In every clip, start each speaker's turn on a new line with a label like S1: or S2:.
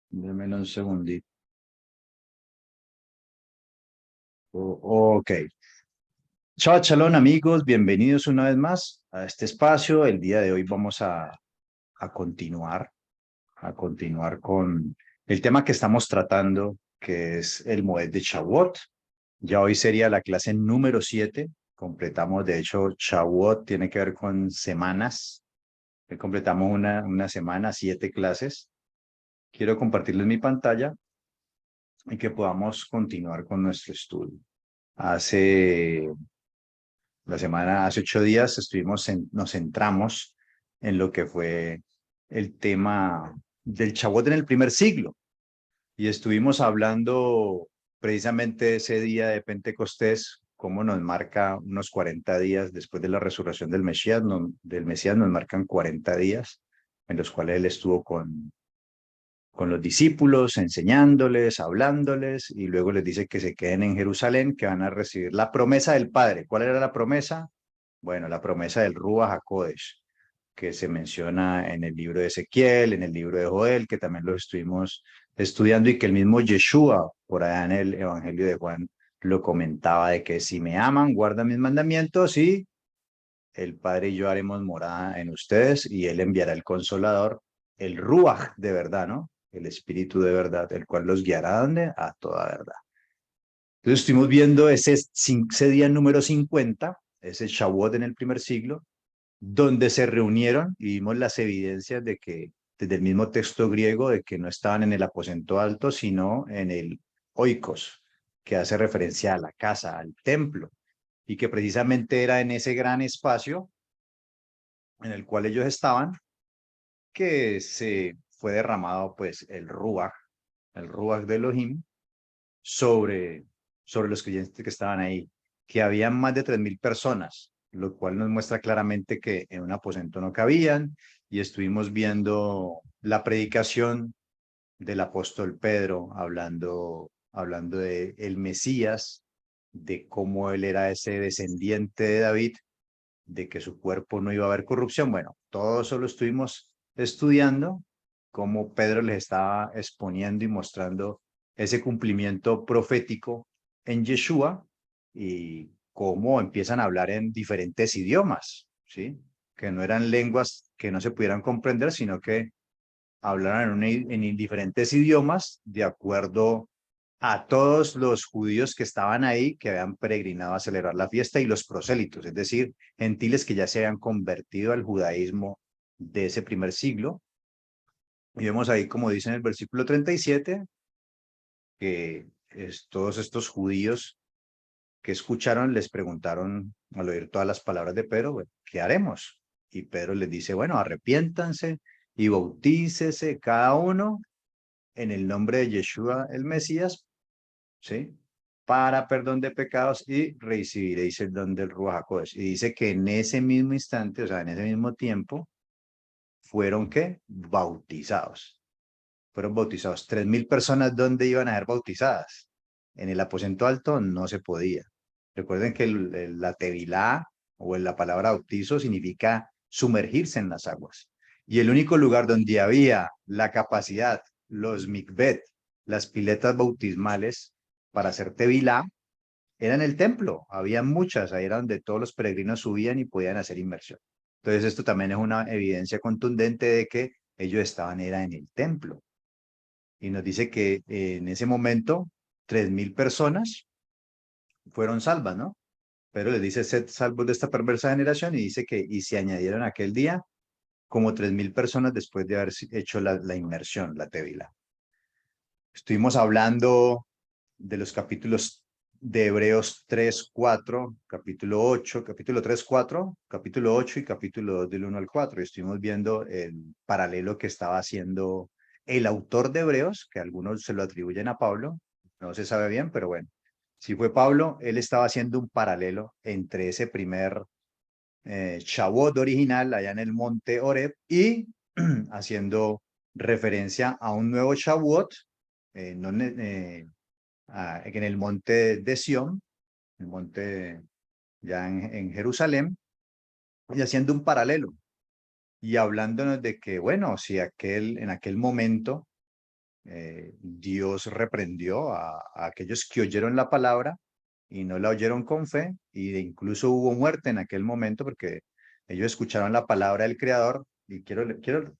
S1: Démelo un segundito. Ok. Chao, chalón, amigos. Bienvenidos una vez más a este espacio. El día de hoy vamos a continuar, a continuar con el tema que estamos tratando, que es el Moed de Shavuot. Ya hoy sería la clase número 7. Completamos, de hecho, Shavuot tiene que ver con semanas. Completamos una semana, 7 clases. Quiero compartirles mi pantalla y que podamos continuar con nuestro estudio. Hace 8 días nos centramos en lo que fue el tema del Shavuot en el primer siglo y estuvimos hablando precisamente ese día de Pentecostés, cómo nos marca unos 40 días después de la resurrección del Mesías nos marcan 40 días en los cuales él estuvo con los discípulos, enseñándoles, hablándoles, y luego les dice que se queden en Jerusalén, que van a recibir la promesa del Padre. ¿Cuál era la promesa? Bueno, la promesa del Ruach HaKodesh, que se menciona en el libro de Ezequiel, en el libro de Joel, que también lo estuvimos estudiando, y que el mismo Yeshua, por allá en el Evangelio de Juan, lo comentaba, de que si me aman, guardan mis mandamientos, y el Padre y yo haremos morada en ustedes, y Él enviará el Consolador, el Ruach de verdad, ¿no? El Espíritu de verdad, el cual los guiará, ¿a dónde? A toda verdad. Entonces estuvimos viendo ese día número 50, ese Shavuot en el primer siglo, donde se reunieron y vimos las evidencias de que, desde el mismo texto griego, de que no estaban en el aposento alto, sino en el oikos, que hace referencia a la casa, al templo, y que precisamente era en ese gran espacio en el cual ellos estaban, que se fue derramado pues el Ruach de Elohim sobre, sobre los creyentes que estaban ahí, que habían más de 3.000 personas, lo cual nos muestra claramente que en un aposento no cabían, y estuvimos viendo la predicación del apóstol Pedro hablando de el Mesías, de cómo él era ese descendiente de David, de que su cuerpo no iba a haber corrupción. Bueno, todo eso lo estuvimos estudiando, cómo Pedro les estaba exponiendo y mostrando ese cumplimiento profético en Yeshua, y cómo empiezan a hablar en diferentes idiomas, ¿sí? Que no eran lenguas que no se pudieran comprender, sino que hablaran en diferentes idiomas de acuerdo a todos los judíos que estaban ahí, que habían peregrinado a celebrar la fiesta, y los prosélitos, es decir, gentiles que ya se habían convertido al judaísmo de ese primer siglo. Y vemos ahí, como dice en el versículo 37, que todos estos judíos que escucharon les preguntaron al oír todas las palabras de Pedro, bueno, ¿qué haremos? Y Pedro les dice, bueno, arrepiéntanse y bautícese cada uno en el nombre de Yeshua el Mesías, ¿sí? Para perdón de pecados, y recibiréis el don del Ruach HaKodesh. Y dice que en ese mismo instante, o sea, en ese mismo tiempo, fueron, ¿qué? Bautizados. Fueron bautizados. 3.000 personas, ¿dónde iban a ser bautizadas? En el aposento alto no se podía. Recuerden que la tevilá, o la palabra bautizo, significa sumergirse en las aguas. Y el único lugar donde había la capacidad, los mikvet, las piletas bautismales para hacer tevilá, era en el templo. Había muchas, ahí era donde todos los peregrinos subían y podían hacer inmersión. Entonces esto también es una evidencia contundente de que ellos estaban era en el templo. Y nos dice que en ese momento 3.000 personas fueron salvas, ¿no? Pero les dice, sed salvos de esta perversa generación, y dice que, y se añadieron aquel día como 3.000 personas después de haber hecho la inmersión, la tevila. Estuvimos hablando de los capítulos de Hebreos 3, 4, capítulo 8, capítulo 3, 4, capítulo 8 y capítulo 2 del 1 al 4. Y estuvimos viendo el paralelo que estaba haciendo el autor de Hebreos, que algunos se lo atribuyen a Pablo, no se sabe bien, pero bueno, si fue Pablo, él estaba haciendo un paralelo entre ese primer Shavuot original allá en el monte Horeb, y haciendo referencia a un nuevo Shavuot, no, en el monte de Sión, el monte ya en Jerusalén, y haciendo un paralelo. y hablándonos de que, bueno, si en aquel momento Dios reprendió a aquellos que oyeron la palabra y no la oyeron con fe, y incluso hubo muerte en aquel momento porque ellos escucharon la palabra del Creador, y quiero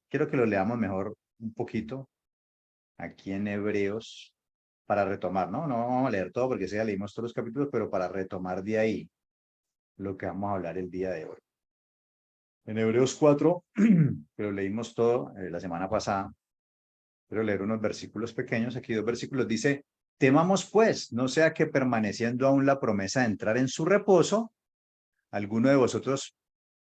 S1: que lo leamos mejor un poquito aquí en Hebreos para retomar, ¿no? No vamos a leer todo porque ya leímos todos los capítulos, pero para retomar de ahí lo que vamos a hablar el día de hoy. En Hebreos 4, que lo leímos todo la semana pasada, quiero leer unos versículos pequeños, aquí 2 versículos, dice: temamos pues, no sea que permaneciendo aún la promesa de entrar en su reposo, alguno de vosotros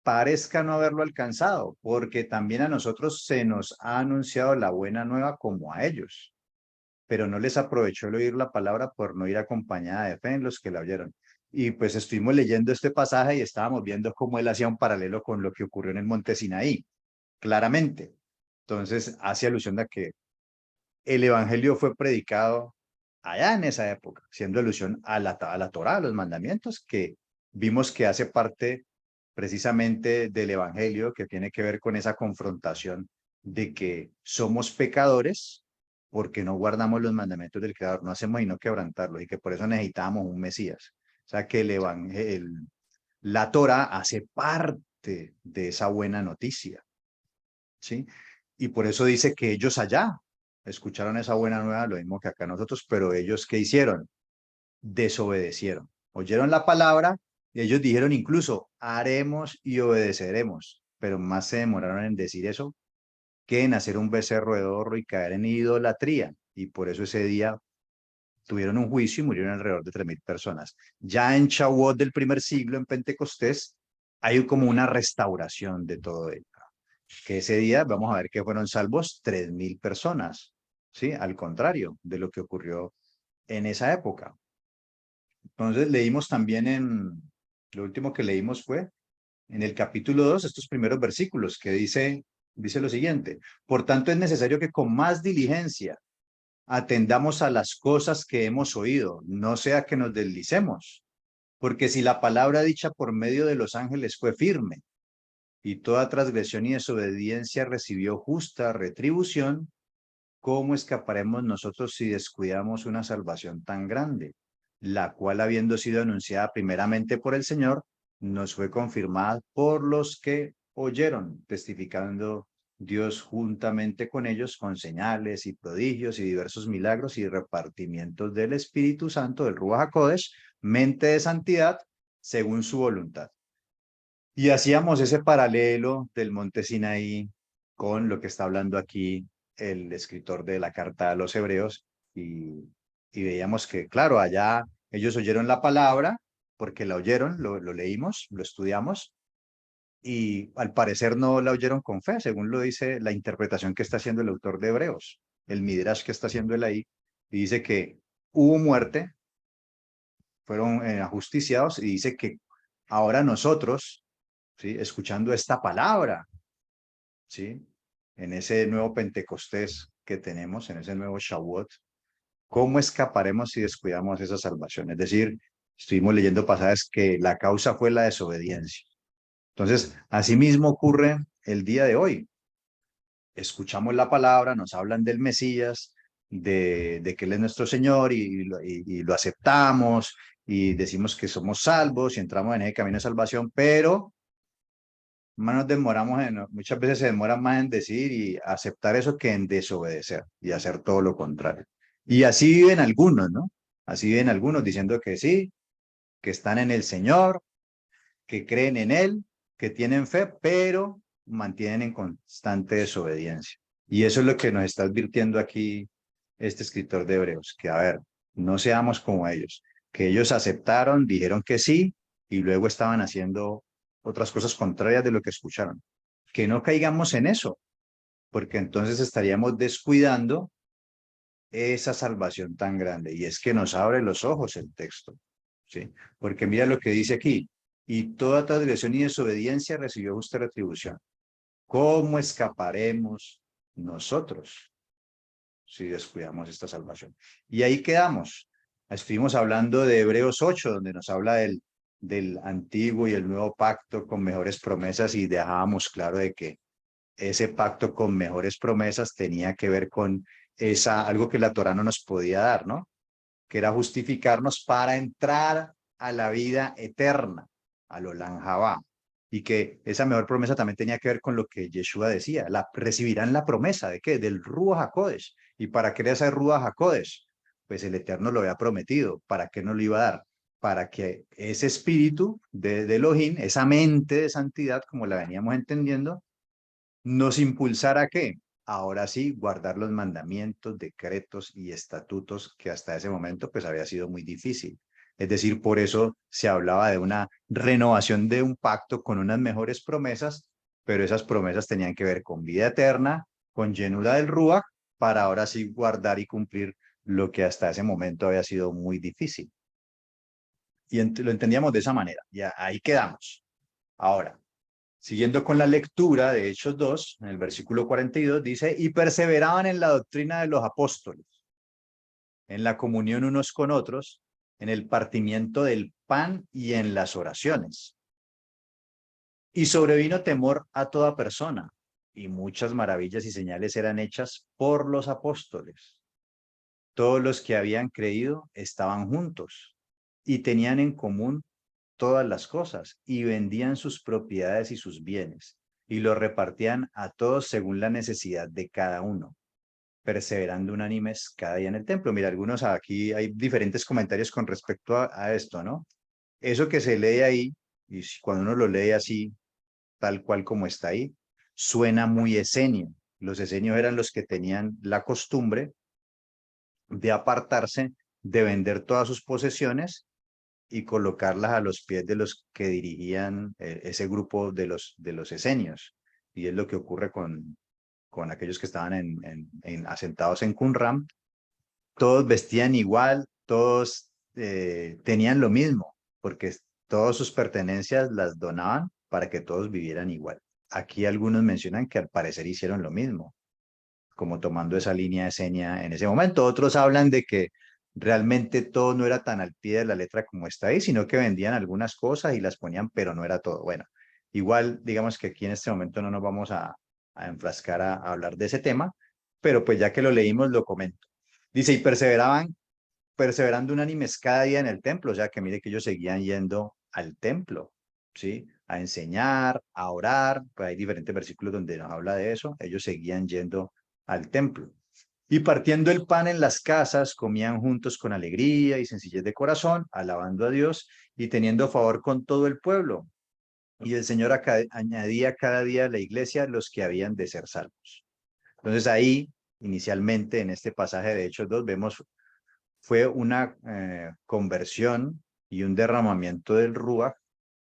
S1: parezca no haberlo alcanzado, porque también a nosotros se nos ha anunciado la buena nueva como a ellos, pero no les aprovechó el oír la palabra por no ir acompañada de fe en los que la oyeron. Y pues estuvimos leyendo este pasaje y estábamos viendo cómo él hacía un paralelo con lo que ocurrió en el monte Sinaí, claramente. Entonces hace alusión a que el evangelio fue predicado allá en esa época, siendo alusión a la Torá, a los mandamientos, que vimos que hace parte precisamente del evangelio, que tiene que ver con esa confrontación de que somos pecadores porque no guardamos los mandamientos del Creador, no hacemos sino quebrantarlos, y que por eso necesitamos un Mesías. O sea que el evangelio, la Torá hace parte de esa buena noticia, ¿sí? Y por eso dice que ellos allá escucharon esa buena nueva, lo mismo que acá nosotros, pero ellos, ¿qué hicieron? Desobedecieron. Oyeron la palabra y ellos dijeron incluso, haremos y obedeceremos, pero más se demoraron en decir eso que en hacer un becerro de oro y caer en idolatría. Y por eso ese día tuvieron un juicio y murieron alrededor de 3.000 personas. Ya en Shavuot del primer siglo, en Pentecostés, hay como una restauración de todo ello, que ese día vamos a ver que fueron salvos 3.000 personas, ¿sí? Al contrario de lo que ocurrió en esa época. Entonces leímos también lo último que leímos fue en el capítulo 2, estos primeros versículos, que dice lo siguiente: por tanto es necesario que con más diligencia atendamos a las cosas que hemos oído, no sea que nos deslicemos, porque si la palabra dicha por medio de los ángeles fue firme, y toda transgresión y desobediencia recibió justa retribución, ¿cómo escaparemos nosotros si descuidamos una salvación tan grande, la cual, habiendo sido anunciada primeramente por el Señor, nos fue confirmada por los que oyeron, testificando Dios juntamente con ellos con señales y prodigios y diversos milagros y repartimientos del Espíritu Santo, del Ruach HaKodesh, mente de santidad, según su voluntad? Y hacíamos ese paralelo del monte Sinaí con lo que está hablando aquí el escritor de la carta a los Hebreos, y veíamos que, claro, allá ellos oyeron la palabra porque la oyeron, lo leímos, lo estudiamos, y al parecer no la oyeron con fe, según lo dice la interpretación que está haciendo el autor de Hebreos, el Midrash que está haciendo él ahí, y dice que hubo muerte, fueron ajusticiados, y dice que ahora nosotros, ¿sí? Escuchando esta palabra, ¿sí? En ese nuevo Pentecostés que tenemos, en ese nuevo Shavuot, ¿cómo escaparemos si descuidamos esa salvación? Es decir, estuvimos leyendo pasajes que la causa fue la desobediencia. Entonces, asimismo ocurre el día de hoy. Escuchamos la palabra, nos hablan del Mesías, de que Él es nuestro Señor, y lo aceptamos, y decimos que somos salvos y entramos en ese camino de salvación, pero más nos demoramos muchas veces se demora más en decir y aceptar eso que en desobedecer y hacer todo lo contrario. Y así viven algunos, ¿no? Así viven algunos diciendo que sí, que están en el Señor, que creen en Él, que tienen fe, pero mantienen en constante desobediencia. Y eso es lo que nos está advirtiendo aquí este escritor de Hebreos, que a ver, no seamos como ellos, que ellos aceptaron, dijeron que sí, y luego estaban haciendo otras cosas contrarias de lo que escucharon. Que no caigamos en eso, porque entonces estaríamos descuidando esa salvación tan grande. Y es que nos abre los ojos el texto, ¿sí? Porque mira lo que dice aquí: y toda transgresión y desobediencia recibió justa retribución. ¿Cómo escaparemos nosotros si descuidamos esta salvación? Y ahí quedamos. Estuvimos hablando de Hebreos 8, donde nos habla del antiguo y el nuevo pacto con mejores promesas, y dejábamos claro de que ese pacto con mejores promesas tenía que ver con algo que la Torá no nos podía dar, ¿no? Que era justificarnos para entrar a la vida eterna, al Olam Jabá. Y que esa mejor promesa también tenía que ver con lo que Yeshua decía, recibirán la promesa, ¿de qué? Del Ruach HaKodesh. ¿Y para qué era ese Ruach HaKodesh? Pues el Eterno lo había prometido. ¿Para qué nos lo iba a dar? Para que ese espíritu de Elohim, esa mente de santidad, como la veníamos entendiendo, nos impulsara a qué. Ahora sí, guardar los mandamientos, decretos y estatutos que hasta ese momento pues había sido muy difícil. Es decir, por eso se hablaba de una renovación de un pacto con unas mejores promesas, pero esas promesas tenían que ver con vida eterna, con llenura del Ruach, para ahora sí guardar y cumplir lo que hasta ese momento había sido muy difícil. Y lo entendíamos de esa manera. Ya ahí quedamos. Ahora, siguiendo con la lectura de Hechos 2, en el versículo 42, dice, y perseveraban en la doctrina de los apóstoles, en la comunión unos con otros, en el partimiento del pan y en las oraciones. Y sobrevino temor a toda persona, y muchas maravillas y señales eran hechas por los apóstoles. Todos los que habían creído estaban juntos y tenían en común todas las cosas y vendían sus propiedades y sus bienes y los repartían a todos según la necesidad de cada uno, perseverando unánimes cada día en el templo. Mira, algunos aquí hay diferentes comentarios con respecto a esto, ¿no? Eso que se lee ahí, y cuando uno lo lee así, tal cual como está ahí, suena muy esenio. Los esenios eran los que tenían la costumbre de apartarse, de vender todas sus posesiones y colocarlas a los pies de los que dirigían ese grupo de los esenios. Y es lo que ocurre con aquellos que estaban asentados en Qumran. Todos vestían igual, todos tenían lo mismo, porque todas sus pertenencias las donaban para que todos vivieran igual. Aquí algunos mencionan que al parecer hicieron lo mismo, como tomando esa línea esenia en ese momento. Otros hablan de que realmente todo no era tan al pie de la letra como está ahí, sino que vendían algunas cosas y las ponían, pero no era todo. Bueno, igual digamos que aquí en este momento no nos vamos a enfrascar a hablar de ese tema, pero pues ya que lo leímos, lo comento. Dice, y perseverando unánimes cada día en el templo, o sea que mire que ellos seguían yendo al templo, ¿sí? A enseñar, a orar, pues hay diferentes versículos donde nos habla de eso, ellos seguían yendo al templo. Y partiendo el pan en las casas, comían juntos con alegría y sencillez de corazón, alabando a Dios y teniendo favor con todo el pueblo. Y el Señor añadía cada día a la iglesia los que habían de ser salvos. Entonces ahí, inicialmente, en este pasaje de Hechos 2, vemos fue una conversión y un derramamiento del Ruach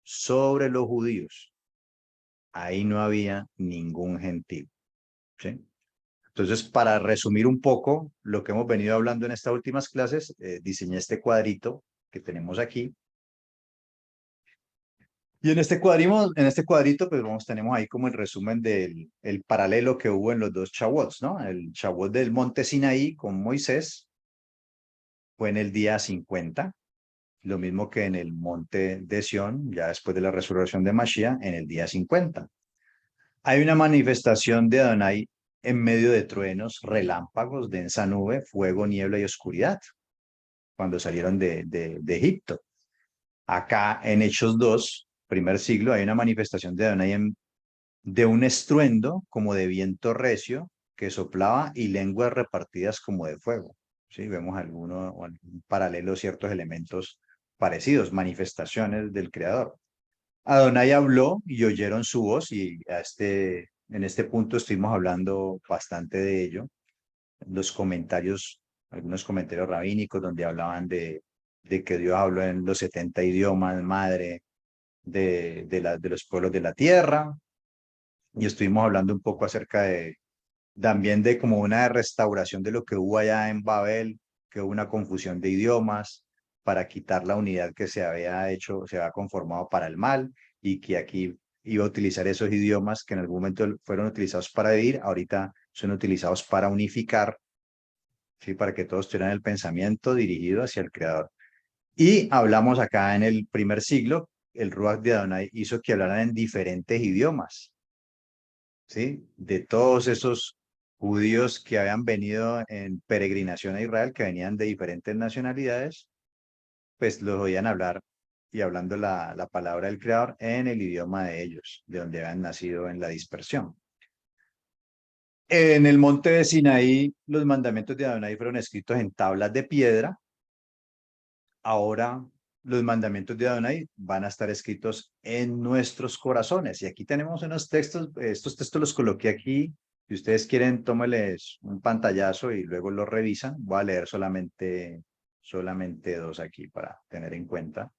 S1: sobre los judíos. Ahí no había ningún gentil, ¿sí? Entonces, para resumir un poco lo que hemos venido hablando en estas últimas clases, diseñé este cuadrito que tenemos aquí. Y en este cuadrito, pues tenemos ahí como el resumen del el paralelo que hubo en los dos Shavuots, ¿no? El Shavuot del monte Sinaí con Moisés fue en el día 50, lo mismo que en el monte de Sión, ya después de la resurrección de Mashiach, en el día 50. Hay una manifestación de Adonai en medio de truenos, relámpagos, densa nube, fuego, niebla y oscuridad, cuando salieron de Egipto. Acá en Hechos 2, primer siglo, hay una manifestación de Adonai de un estruendo como de viento recio que soplaba y lenguas repartidas como de fuego. ¿Sí? Vemos algunos paralelos, ciertos elementos parecidos, manifestaciones del Creador. Adonai habló y oyeron su voz y en este punto estuvimos hablando bastante de ello. Los comentarios, algunos comentarios rabínicos donde hablaban de que Dios habló en los 70 idiomas, madre de los pueblos de la tierra. Y estuvimos hablando un poco acerca también de como una restauración de lo que hubo allá en Babel, que hubo una confusión de idiomas para quitar la unidad que se había hecho, se había conformado para el mal y que aquí iba a utilizar esos idiomas que en algún momento fueron utilizados para vivir, ahorita son utilizados para unificar, ¿sí? Para que todos tuvieran el pensamiento dirigido hacia el Creador. Y hablamos acá en el primer siglo, el Ruach de Adonai hizo que hablaran en diferentes idiomas, ¿sí? De todos esos judíos que habían venido en peregrinación a Israel, que venían de diferentes nacionalidades, pues los oían hablar y hablando la palabra del Creador en el idioma de ellos, de donde habían nacido en la dispersión. En el monte de Sinaí, los mandamientos de Adonai fueron escritos en tablas de piedra. Ahora los mandamientos de Adonai van a estar escritos en nuestros corazones. Y aquí tenemos unos textos, estos textos los coloqué aquí. Si ustedes quieren, tómenles un pantallazo y luego los revisan. Voy a leer solamente dos aquí para tener en cuenta.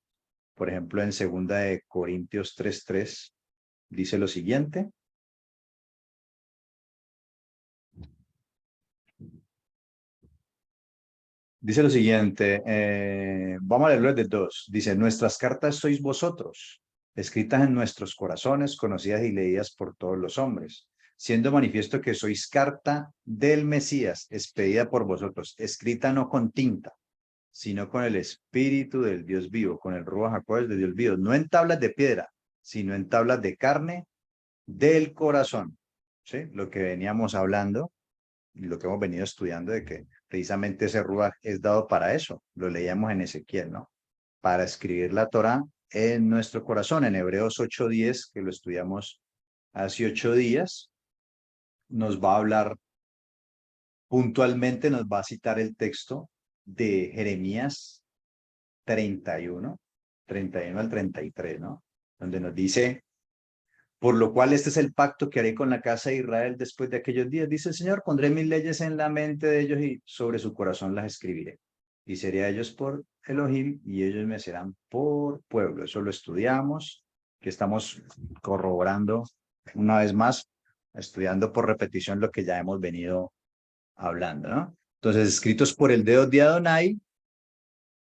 S1: Por ejemplo, en 2 Corintios 3:3 dice lo siguiente. Dice lo siguiente, vamos a leerlo desde 2. Dice, nuestras cartas sois vosotros, escritas en nuestros corazones, conocidas y leídas por todos los hombres, siendo manifiesto que sois carta del Mesías, expedida por vosotros, escrita no con tinta, sino con el Espíritu del Dios vivo, con el Ruach HaKodesh de Dios vivo, no en tablas de piedra, sino en tablas de carne del corazón. ¿Sí? Lo que veníamos hablando y lo que hemos venido estudiando de que precisamente ese Ruach es dado para eso. Lo leíamos en Ezequiel, ¿no? Para escribir la Torá en nuestro corazón. En Hebreos 8:10, que lo estudiamos hace 8 días, nos va a hablar puntualmente, nos va a citar el texto de Jeremías 31 al 33, ¿no? Donde nos dice, por lo cual este es el pacto que haré con la casa de Israel después de aquellos días. Dice el Señor, pondré mis leyes en la mente de ellos y sobre su corazón las escribiré. Y seré a ellos por Elohim y ellos me serán por pueblo. Eso lo estudiamos, que estamos corroborando una vez más, estudiando por repetición lo que ya hemos venido hablando, ¿no? Entonces, escritos por el dedo de Adonai,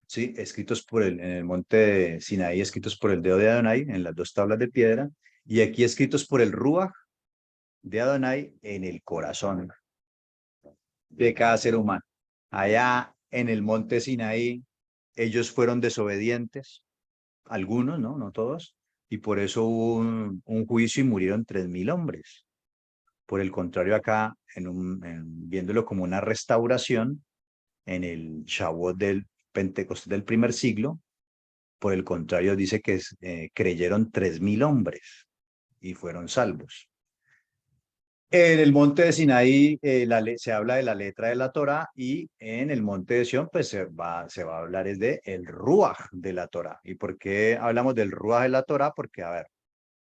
S1: ¿sí? Escritos en el monte de Sinaí, escritos por el dedo de Adonai, en las dos tablas de piedra, y aquí escritos por el Ruach de Adonai en el corazón de cada ser humano. Allá en el monte Sinaí, ellos fueron desobedientes, algunos, ¿no? No todos, y por eso hubo un juicio y murieron 3.000 hombres. Por el contrario, acá, viéndolo como una restauración, en el Shavuot del Pentecostés del primer siglo, por el contrario, dice que creyeron 3.000 hombres y fueron salvos. En el monte de Sinaí se habla de la letra de la Torá y en el monte de Sión pues se va a hablar es de el Ruach de la Torá. ¿Y por qué hablamos del Ruach de la Torá? Porque, a ver,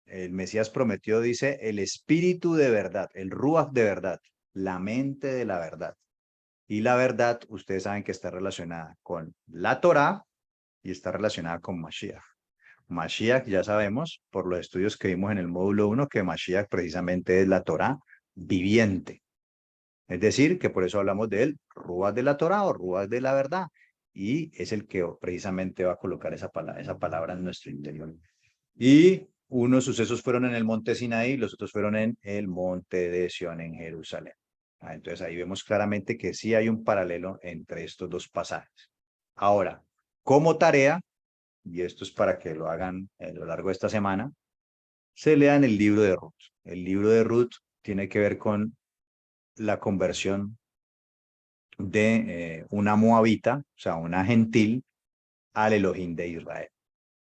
S1: el Mesías prometió, dice, el espíritu de verdad, el Ruach de verdad, la mente de la verdad. Y la verdad, ustedes saben que está relacionada con la Torá y está relacionada con Mashiach. Mashiach, ya sabemos, por los estudios que vimos en el módulo 1, que Mashiach precisamente es la Torá viviente. Es decir, que por eso hablamos de él, Ruach de la Torá o Ruach de la verdad. Y es el que precisamente va a colocar esa palabra en nuestro interior. Y unos sucesos fueron en el monte Sinaí, los otros fueron en el monte de Sión en Jerusalén. Entonces ahí vemos claramente que sí hay un paralelo entre estos dos pasajes. Ahora, como tarea, y esto es para que lo hagan a lo largo de esta semana, se lean el libro de Ruth. El libro de Ruth tiene que ver con la conversión de una moabita, o sea, una gentil, al Elohim de Israel.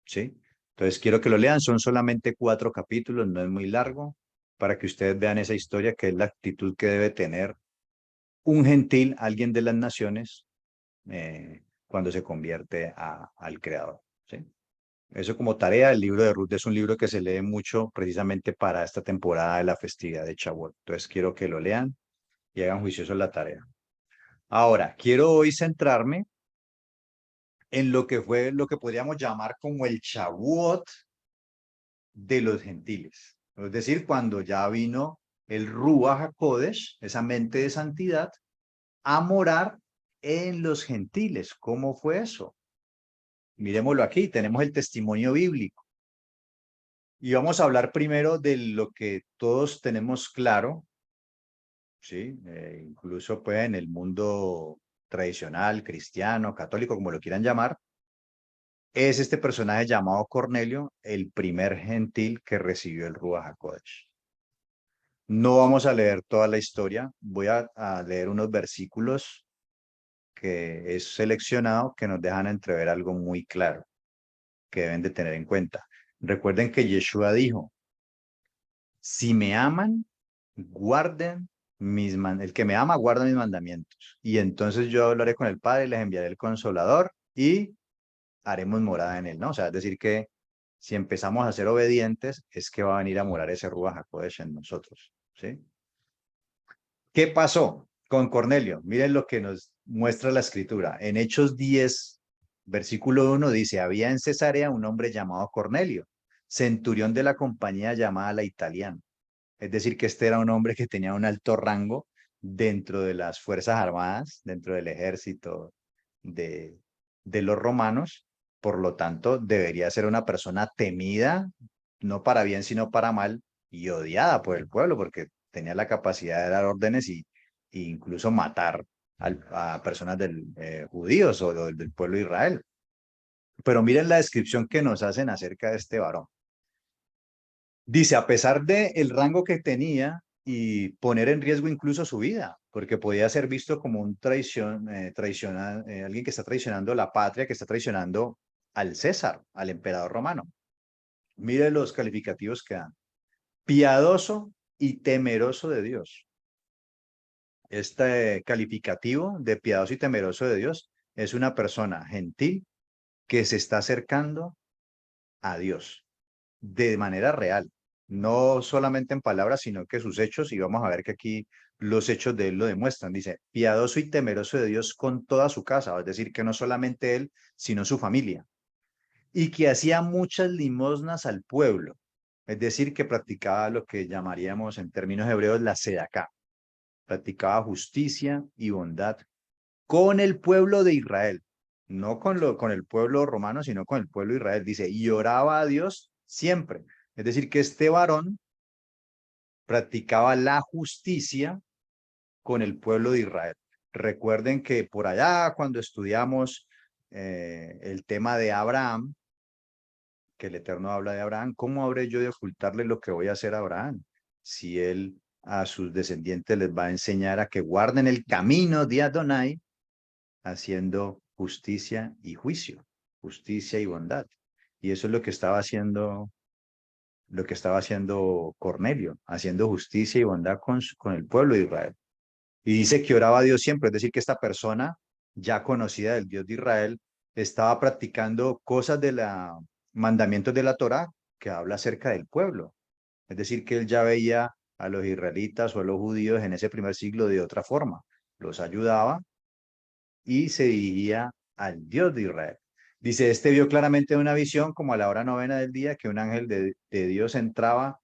S1: ¿Sí? Entonces quiero que lo lean, son solamente 4 capítulos, no es muy largo, para que ustedes vean esa historia, que es la actitud que debe tener un gentil, alguien de las naciones, cuando se convierte al Creador. ¿Sí? Eso como tarea, el libro de Ruth es un libro que se lee mucho precisamente para esta temporada de la festividad de Shavuot. Entonces quiero que lo lean y hagan juicioso la tarea. Ahora, quiero hoy centrarme en lo que fue lo que podríamos llamar como el Shavuot de los gentiles. Es decir, cuando ya vino el Ruach HaKodesh, esa mente de santidad, a morar en los gentiles. ¿Cómo fue eso? Miremoslo aquí, tenemos el testimonio bíblico. Y vamos a hablar primero de lo que todos tenemos claro, ¿sí? Incluso pues en el mundo tradicional, cristiano, católico, como lo quieran llamar, es este personaje llamado Cornelio, el primer gentil que recibió el Ruach HaKodesh. No vamos a leer toda la historia, voy a leer unos versículos que he seleccionado que nos dejan entrever algo muy claro que deben de tener en cuenta. Recuerden que Yeshua dijo, si me aman, guarden el que me ama, guarda mis mandamientos. Y entonces yo hablaré con el Padre, les enviaré el Consolador y haremos morada en él, ¿no? O sea, es decir que si empezamos a ser obedientes, es que va a venir a morar ese Ruach HaKodesh en nosotros, ¿sí? ¿Qué pasó con Cornelio? Miren lo que nos muestra la escritura. En Hechos 10, versículo 1 dice, había en Cesarea un hombre llamado Cornelio, centurión de la compañía llamada la Italiana. Es decir, que este era un hombre que tenía un alto rango dentro de las Fuerzas Armadas, dentro del ejército de, de los romanos. Por lo tanto, debería ser una persona temida, no para bien, sino para mal, y odiada por el pueblo, porque tenía la capacidad de dar órdenes e incluso matar a personas judíos o del pueblo de Israel. Pero miren la descripción que nos hacen acerca de este varón. Dice, a pesar de el rango que tenía y poner en riesgo incluso su vida, porque podía ser visto como un alguien que está traicionando la patria, que está traicionando al César, al emperador romano. Mire los calificativos que dan. Piadoso y temeroso de Dios. Este calificativo de piadoso y temeroso de Dios es una persona gentil que se está acercando a Dios de manera real, no solamente en palabras, sino que sus hechos, y vamos a ver que aquí los hechos de él lo demuestran. Dice, piadoso y temeroso de Dios con toda su casa, es decir, que no solamente él, sino su familia, y que hacía muchas limosnas al pueblo, es decir, que practicaba lo que llamaríamos en términos hebreos la sedaká, practicaba justicia y bondad con el pueblo de Israel, no con el pueblo romano, sino con el pueblo de Israel. Dice, y oraba a Dios siempre. Es decir, que este varón practicaba la justicia con el pueblo de Israel. Recuerden que por allá, cuando estudiamos el tema de Abraham, que el Eterno habla de Abraham, ¿cómo habré yo de ocultarle lo que voy a hacer a Abraham? Si él a sus descendientes les va a enseñar a que guarden el camino de Adonai, haciendo justicia y juicio, justicia y bondad. Y eso es lo que estaba haciendo Cornelio, haciendo justicia y bondad con el pueblo de Israel. Y dice que oraba a Dios siempre, es decir, que esta persona ya conocida del Dios de Israel estaba practicando cosas de la mandamientos de la Torá que habla acerca del pueblo. Es decir, que él ya veía a los israelitas o a los judíos en ese primer siglo de otra forma. Los ayudaba y se dirigía al Dios de Israel. Dice, este vio claramente una visión como a la hora novena del día que un ángel de Dios entraba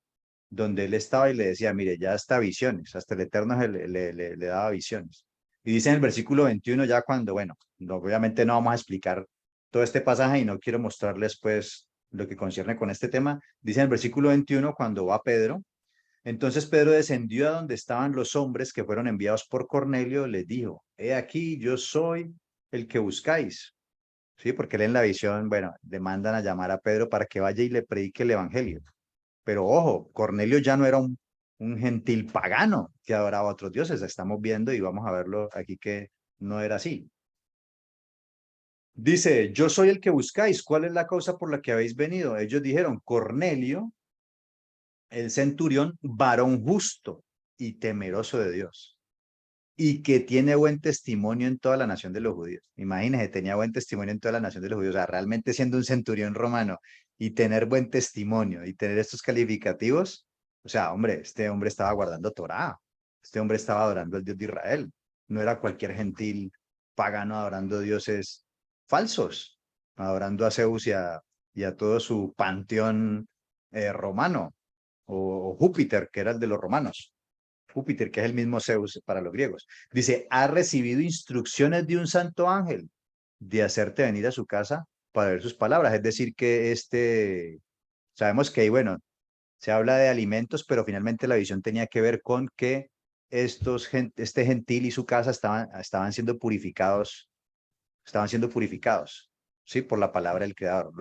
S1: donde él estaba y le decía, mire, ya está visiones, hasta el Eterno le daba visiones. Y dice en el versículo 21 ya cuando, bueno, obviamente no vamos a explicar todo este pasaje y no quiero mostrarles pues lo que concierne con este tema. Dice en el versículo 21 cuando va Pedro, entonces Pedro descendió a donde estaban los hombres que fueron enviados por Cornelio, les dijo, he aquí, yo soy el que buscáis. Sí, porque él en la visión, bueno, le mandan a llamar a Pedro para que vaya y le predique el evangelio. Pero ojo, Cornelio ya no era un gentil pagano que adoraba a otros dioses. Estamos viendo y vamos a verlo aquí que no era así. Dice, yo soy el que buscáis. ¿Cuál es la causa por la que habéis venido? Ellos dijeron, Cornelio, el centurión, varón justo y temeroso de Dios, y que tiene buen testimonio en toda la nación de los judíos. Imagínense, tenía buen testimonio en toda la nación de los judíos. O sea, realmente siendo un centurión romano y tener buen testimonio y tener estos calificativos, o sea, hombre, este hombre estaba guardando Torá. Este hombre estaba adorando al Dios de Israel. No era cualquier gentil pagano adorando dioses falsos, adorando a Zeus y a todo su panteón romano, o Júpiter, que era el de los romanos. Júpiter, que es el mismo Zeus para los griegos. Dice, ha recibido instrucciones de un santo ángel de hacerte venir a su casa para ver sus palabras. Es decir, que sabemos que, bueno, se habla de alimentos, pero finalmente la visión tenía que ver con que este gentil y su casa estaban siendo purificados, ¿sí? Por la palabra del Creador.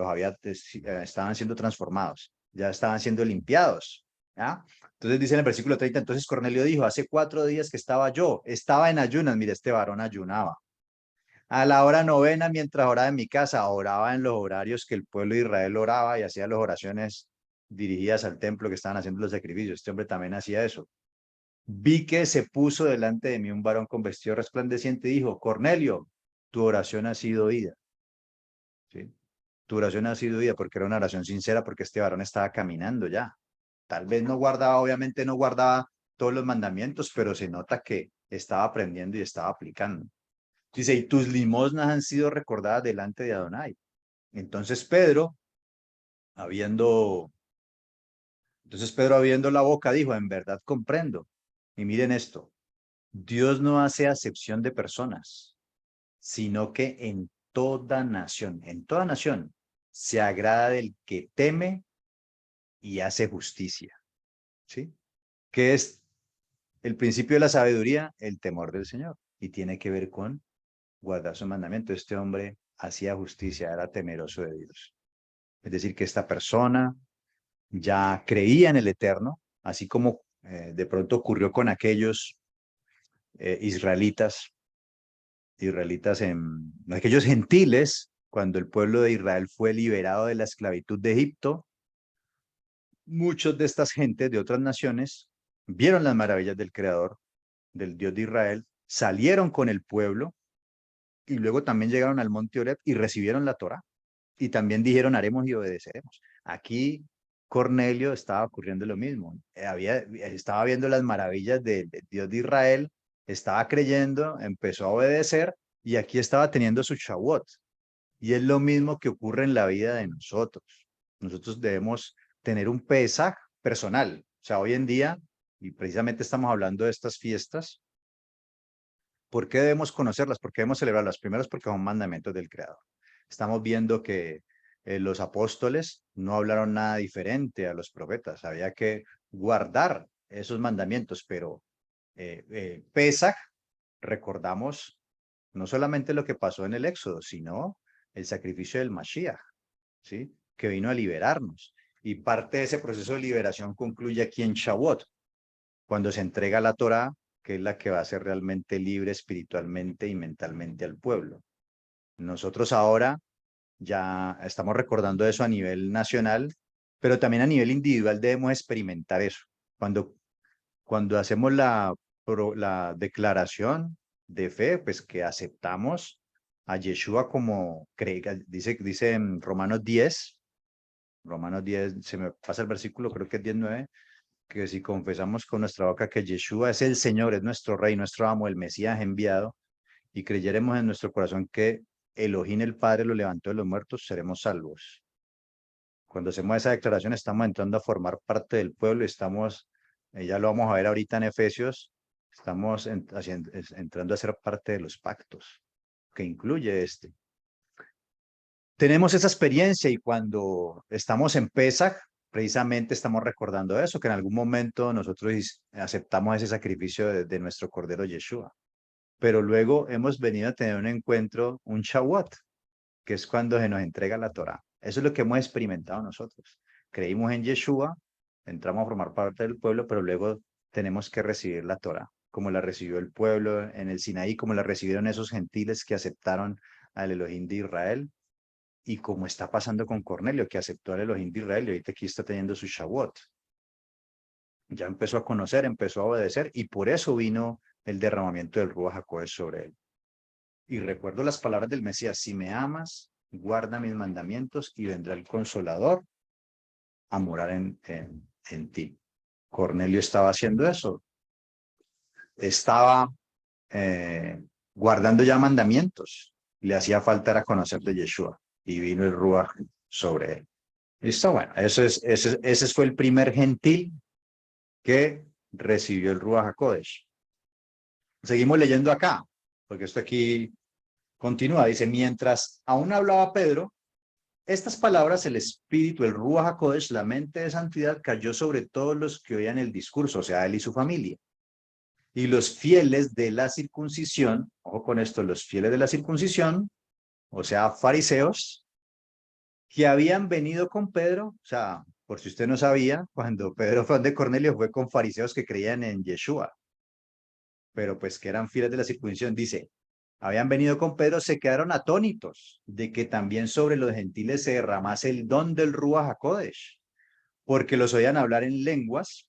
S1: Estaban siendo transformados, ya estaban siendo limpiados. ¿Ya? Entonces dice en el versículo 30, entonces Cornelio dijo, hace 4 días que estaba en ayunas, mire, este varón ayunaba. A la hora novena, mientras oraba en mi casa, oraba en los horarios que el pueblo de Israel oraba y hacía las oraciones dirigidas al templo que estaban haciendo los sacrificios. Este hombre también hacía eso. Vi que se puso delante de mí un varón con vestido resplandeciente y dijo, Cornelio, tu oración ha sido oída. ¿Sí? Tu oración ha sido oída porque era una oración sincera, porque este varón estaba caminando ya. Tal vez no guardaba, obviamente no guardaba todos los mandamientos, pero se nota que estaba aprendiendo y estaba aplicando. Dice, y tus limosnas han sido recordadas delante de Adonai. Entonces habiendo, entonces Pedro abriendo la boca dijo, en verdad comprendo. Y miren esto, Dios no hace acepción de personas, sino que en toda nación, se agrada del que teme y hace justicia. ¿Sí? ¿Qué es el principio de la sabiduría? El temor del Señor. Y tiene que ver con guardar su mandamiento. Este hombre hacía justicia, era temeroso de Dios. Es decir, que esta persona ya creía en el Eterno, así como de pronto ocurrió con aquellos aquellos gentiles, cuando el pueblo de Israel fue liberado de la esclavitud de Egipto. Muchos de estas gentes de otras naciones vieron las maravillas del Creador, del Dios de Israel, salieron con el pueblo y luego también llegaron al monte Horeb y recibieron la Torá. Y también dijeron, haremos y obedeceremos. Aquí Cornelio estaba ocurriendo lo mismo. Estaba viendo las maravillas del Dios de Israel, estaba creyendo, empezó a obedecer y aquí estaba teniendo su Shavuot. Y es lo mismo que ocurre en la vida de nosotros. Nosotros debemos tener un Pesaj personal. O sea, hoy en día, y precisamente estamos hablando de estas fiestas, ¿por qué debemos conocerlas? ¿Por qué debemos celebrarlas? Primero es porque son mandamientos del Creador. Estamos viendo que los apóstoles no hablaron nada diferente a los profetas. Había que guardar esos mandamientos, pero Pesaj, recordamos no solamente lo que pasó en el Éxodo, sino el sacrificio del Mashiach, ¿sí? Que vino a liberarnos. Y parte de ese proceso de liberación concluye aquí en Shavuot, cuando se entrega la Torá, que es la que va a ser realmente libre espiritualmente y mentalmente al pueblo. Nosotros ahora ya estamos recordando eso a nivel nacional, pero también a nivel individual debemos experimentar eso. Cuando hacemos la declaración de fe, pues que aceptamos a Yeshua como dice en Romanos 10, se me pasa el versículo, creo que es 19, que si confesamos con nuestra boca que Yeshua es el Señor, es nuestro Rey, nuestro amo, el Mesías enviado, y creyéremos en nuestro corazón que Elohim el Padre lo levantó de los muertos, seremos salvos. Cuando hacemos esa declaración estamos entrando a formar parte del pueblo y estamos, ya lo vamos a ver ahorita en Efesios, estamos entrando a ser parte de los pactos, que incluye este. Tenemos esa experiencia y cuando estamos en Pesaj, precisamente estamos recordando eso, que en algún momento nosotros aceptamos ese sacrificio de nuestro Cordero Yeshua. Pero luego hemos venido a tener un encuentro, un Shavuot, que es cuando se nos entrega la Torá. Eso es lo que hemos experimentado nosotros. Creímos en Yeshua, entramos a formar parte del pueblo, pero luego tenemos que recibir la Torá, como la recibió el pueblo en el Sinaí, como la recibieron esos gentiles que aceptaron al Elohim de Israel, y como está pasando con Cornelio, que aceptó al Elohim de Israel y ahorita aquí está teniendo su Shavuot. Ya empezó a conocer, empezó a obedecer, y por eso vino el derramamiento del Ruach HaKodesh sobre él. Y recuerdo las palabras del Mesías, si me amas, guarda mis mandamientos y vendrá el Consolador a morar en ti. Cornelio estaba haciendo eso. Estaba guardando ya mandamientos. Le hacía falta era conocer de Yeshua. Y vino el Ruach sobre él. Listo, bueno, ese fue el primer gentil que recibió el Ruach HaKodesh. Seguimos leyendo acá, porque esto aquí continúa. Dice, mientras aún hablaba Pedro, estas palabras, el espíritu, el Ruach HaKodesh, la mente de santidad, cayó sobre todos los que oían el discurso, o sea, él y su familia. Y los fieles de la circuncisión, ojo con esto, los fieles de la circuncisión, o sea, fariseos, que habían venido con Pedro, o sea, Por si usted no sabía, cuando Pedro fue de Cornelio fue con fariseos que creían en Yeshua, pero pues que eran fieles de la circuncisión. Dice, habían venido con Pedro, se quedaron atónitos de que también sobre los gentiles se derramase el don del Ruach HaKodesh, porque los oían hablar en lenguas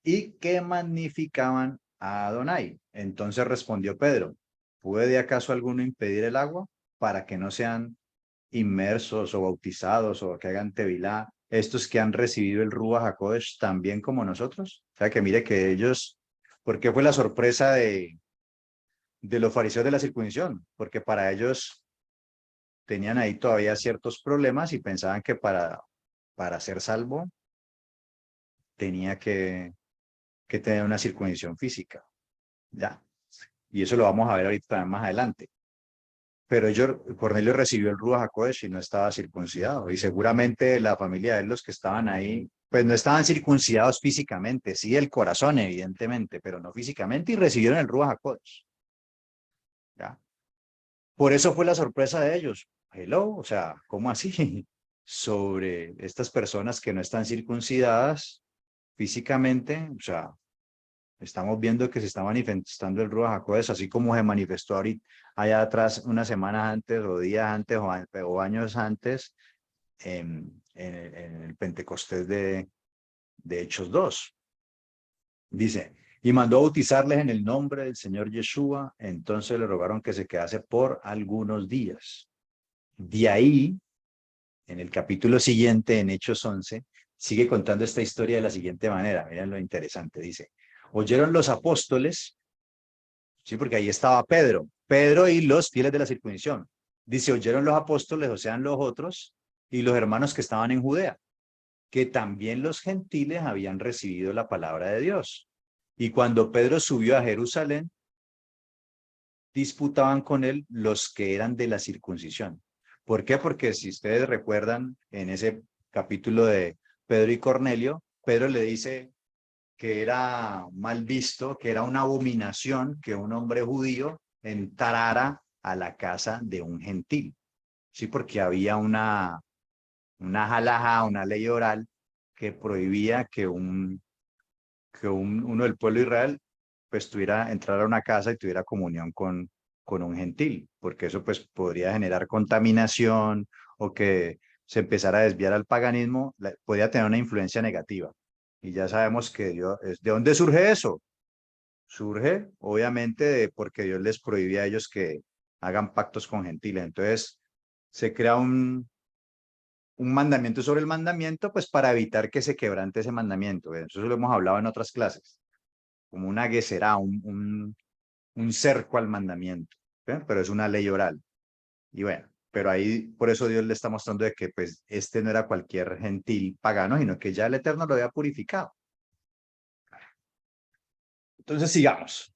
S1: y que magnificaban a Adonai. Entonces respondió Pedro, ¿puede acaso alguno impedir el agua para que no sean inmersos o bautizados o que hagan tevilá, estos que han recibido el Ruach HaKodesh también como nosotros? O sea, que mire que ellos, ¿por qué fue la sorpresa de los fariseos de la circuncisión? Porque para ellos tenían ahí todavía ciertos problemas y pensaban que para ser salvo tenía que tener una circuncisión física, ¿ya? Y eso lo vamos a ver ahorita también más adelante. Pero ellos, Cornelio recibió el Ruach HaKodesh y no estaba circuncidado. Y seguramente la familia de él, los que estaban ahí, pues no estaban circuncidados físicamente, sí el corazón, evidentemente, pero no físicamente, y recibieron el Ruach HaKodesh. ¿Ya? Por eso fue la sorpresa de ellos. Hello, o sea, ¿cómo así? Sobre estas personas que no están circuncidadas físicamente, o sea, estamos viendo que se está manifestando el Ruach HaKodesh, así como se manifestó ahorita, allá atrás, unas semanas antes, o días antes, o años antes, en el Pentecostés de Hechos 2. Dice, y mandó a bautizarles en el nombre del Señor Yeshua, entonces le rogaron que se quedase por algunos días. De ahí, en el capítulo siguiente, en Hechos 11, sigue contando esta historia de la siguiente manera. Miren lo interesante, dice, oyeron los apóstoles. Sí, porque ahí estaba Pedro, Pedro y los fieles de la circuncisión. Dice, oyeron los apóstoles, o sea, los otros, y los hermanos que estaban en Judea, que también los gentiles habían recibido la palabra de Dios. Y cuando Pedro subió a Jerusalén, disputaban con él los que eran de la circuncisión. ¿Por qué? Porque si ustedes recuerdan, en ese capítulo de Pedro y Cornelio, Pedro le dice que era mal visto, que era una abominación que un hombre judío entrara a la casa de un gentil. Sí, porque había una halajá, una ley oral que prohibía que uno del pueblo de Israel pues tuviera, entrara a una casa y tuviera comunión con un gentil, porque eso pues podría generar contaminación o que se empezara a desviar al paganismo, podría tener una influencia negativa. Y ya sabemos que Dios, ¿de dónde surge eso? Surge obviamente porque Dios les prohibía a ellos que hagan pactos con gentiles. Entonces se crea un mandamiento sobre el mandamiento, pues para evitar que se quebrante ese mandamiento. Eso lo hemos hablado en otras clases, como una gueserá, un cerco al mandamiento, ¿sí? Pero es una ley oral. Y bueno, pero ahí por eso Dios le está mostrando de que pues este no era cualquier gentil pagano, sino que ya el Eterno lo había purificado. Entonces sigamos.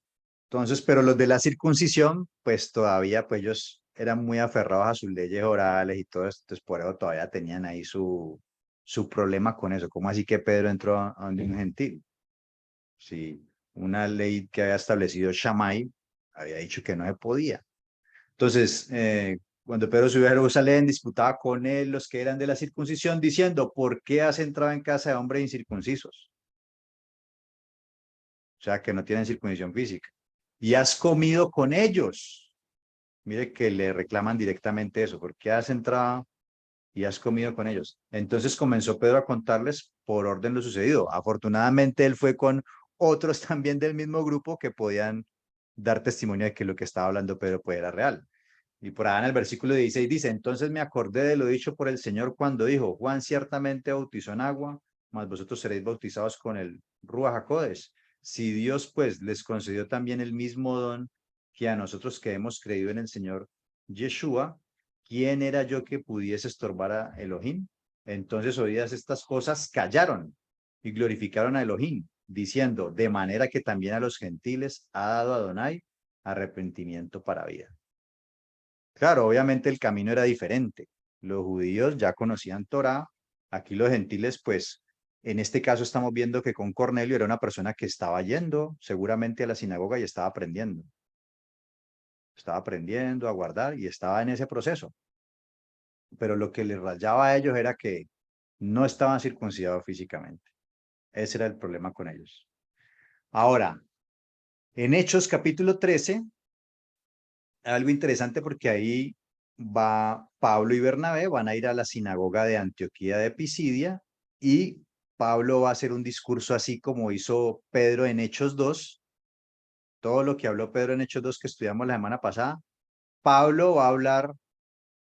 S1: Entonces, pero los de la circuncisión, pues todavía, pues ellos eran muy aferrados a sus leyes orales y todo esto, entonces por eso todavía tenían ahí su problema con eso. ¿Cómo así que Pedro entró a donde un gentil? Si una ley que había establecido Shammai había dicho que no se podía. Entonces, cuando Pedro subió a Jerusalén, disputaba con él los que eran de la circuncisión, diciendo, ¿por qué has entrado en casa de hombres incircuncisos? O sea, que no tienen circuncisión física. Y has comido con ellos. Mire que le reclaman directamente eso. ¿Por qué has entrado y has comido con ellos? Entonces comenzó Pedro a contarles por orden lo sucedido. Afortunadamente él fue con otros también del mismo grupo que podían dar testimonio de que lo que estaba hablando Pedro pues era real. Y por ahí en el versículo 16 dice, entonces me acordé de lo dicho por el Señor cuando dijo, Juan ciertamente bautizó en agua, mas vosotros seréis bautizados con el Ruach HaKodesh. Si Dios pues les concedió también el mismo don que a nosotros que hemos creído en el Señor Yeshua, ¿quién era yo que pudiese estorbar a Elohim? Entonces oídas estas cosas, callaron y glorificaron a Elohim, diciendo, de manera que también a los gentiles ha dado Adonai arrepentimiento para vida. Claro, obviamente el camino era diferente. Los judíos ya conocían Torá, aquí los gentiles, pues, en este caso estamos viendo que con Cornelio era una persona que estaba yendo seguramente a la sinagoga y estaba aprendiendo a guardar y estaba en ese proceso. Pero lo que les rayaba a ellos era que no estaban circuncidados físicamente. Ese era el problema con ellos. Ahora, en Hechos capítulo 13, algo interesante porque ahí va Pablo y Bernabé, van a ir a la sinagoga de Antioquía de Pisidia y Pablo va a hacer un discurso así como hizo Pedro en Hechos 2. Todo lo que habló Pedro en Hechos 2 que estudiamos la semana pasada, Pablo va a hablar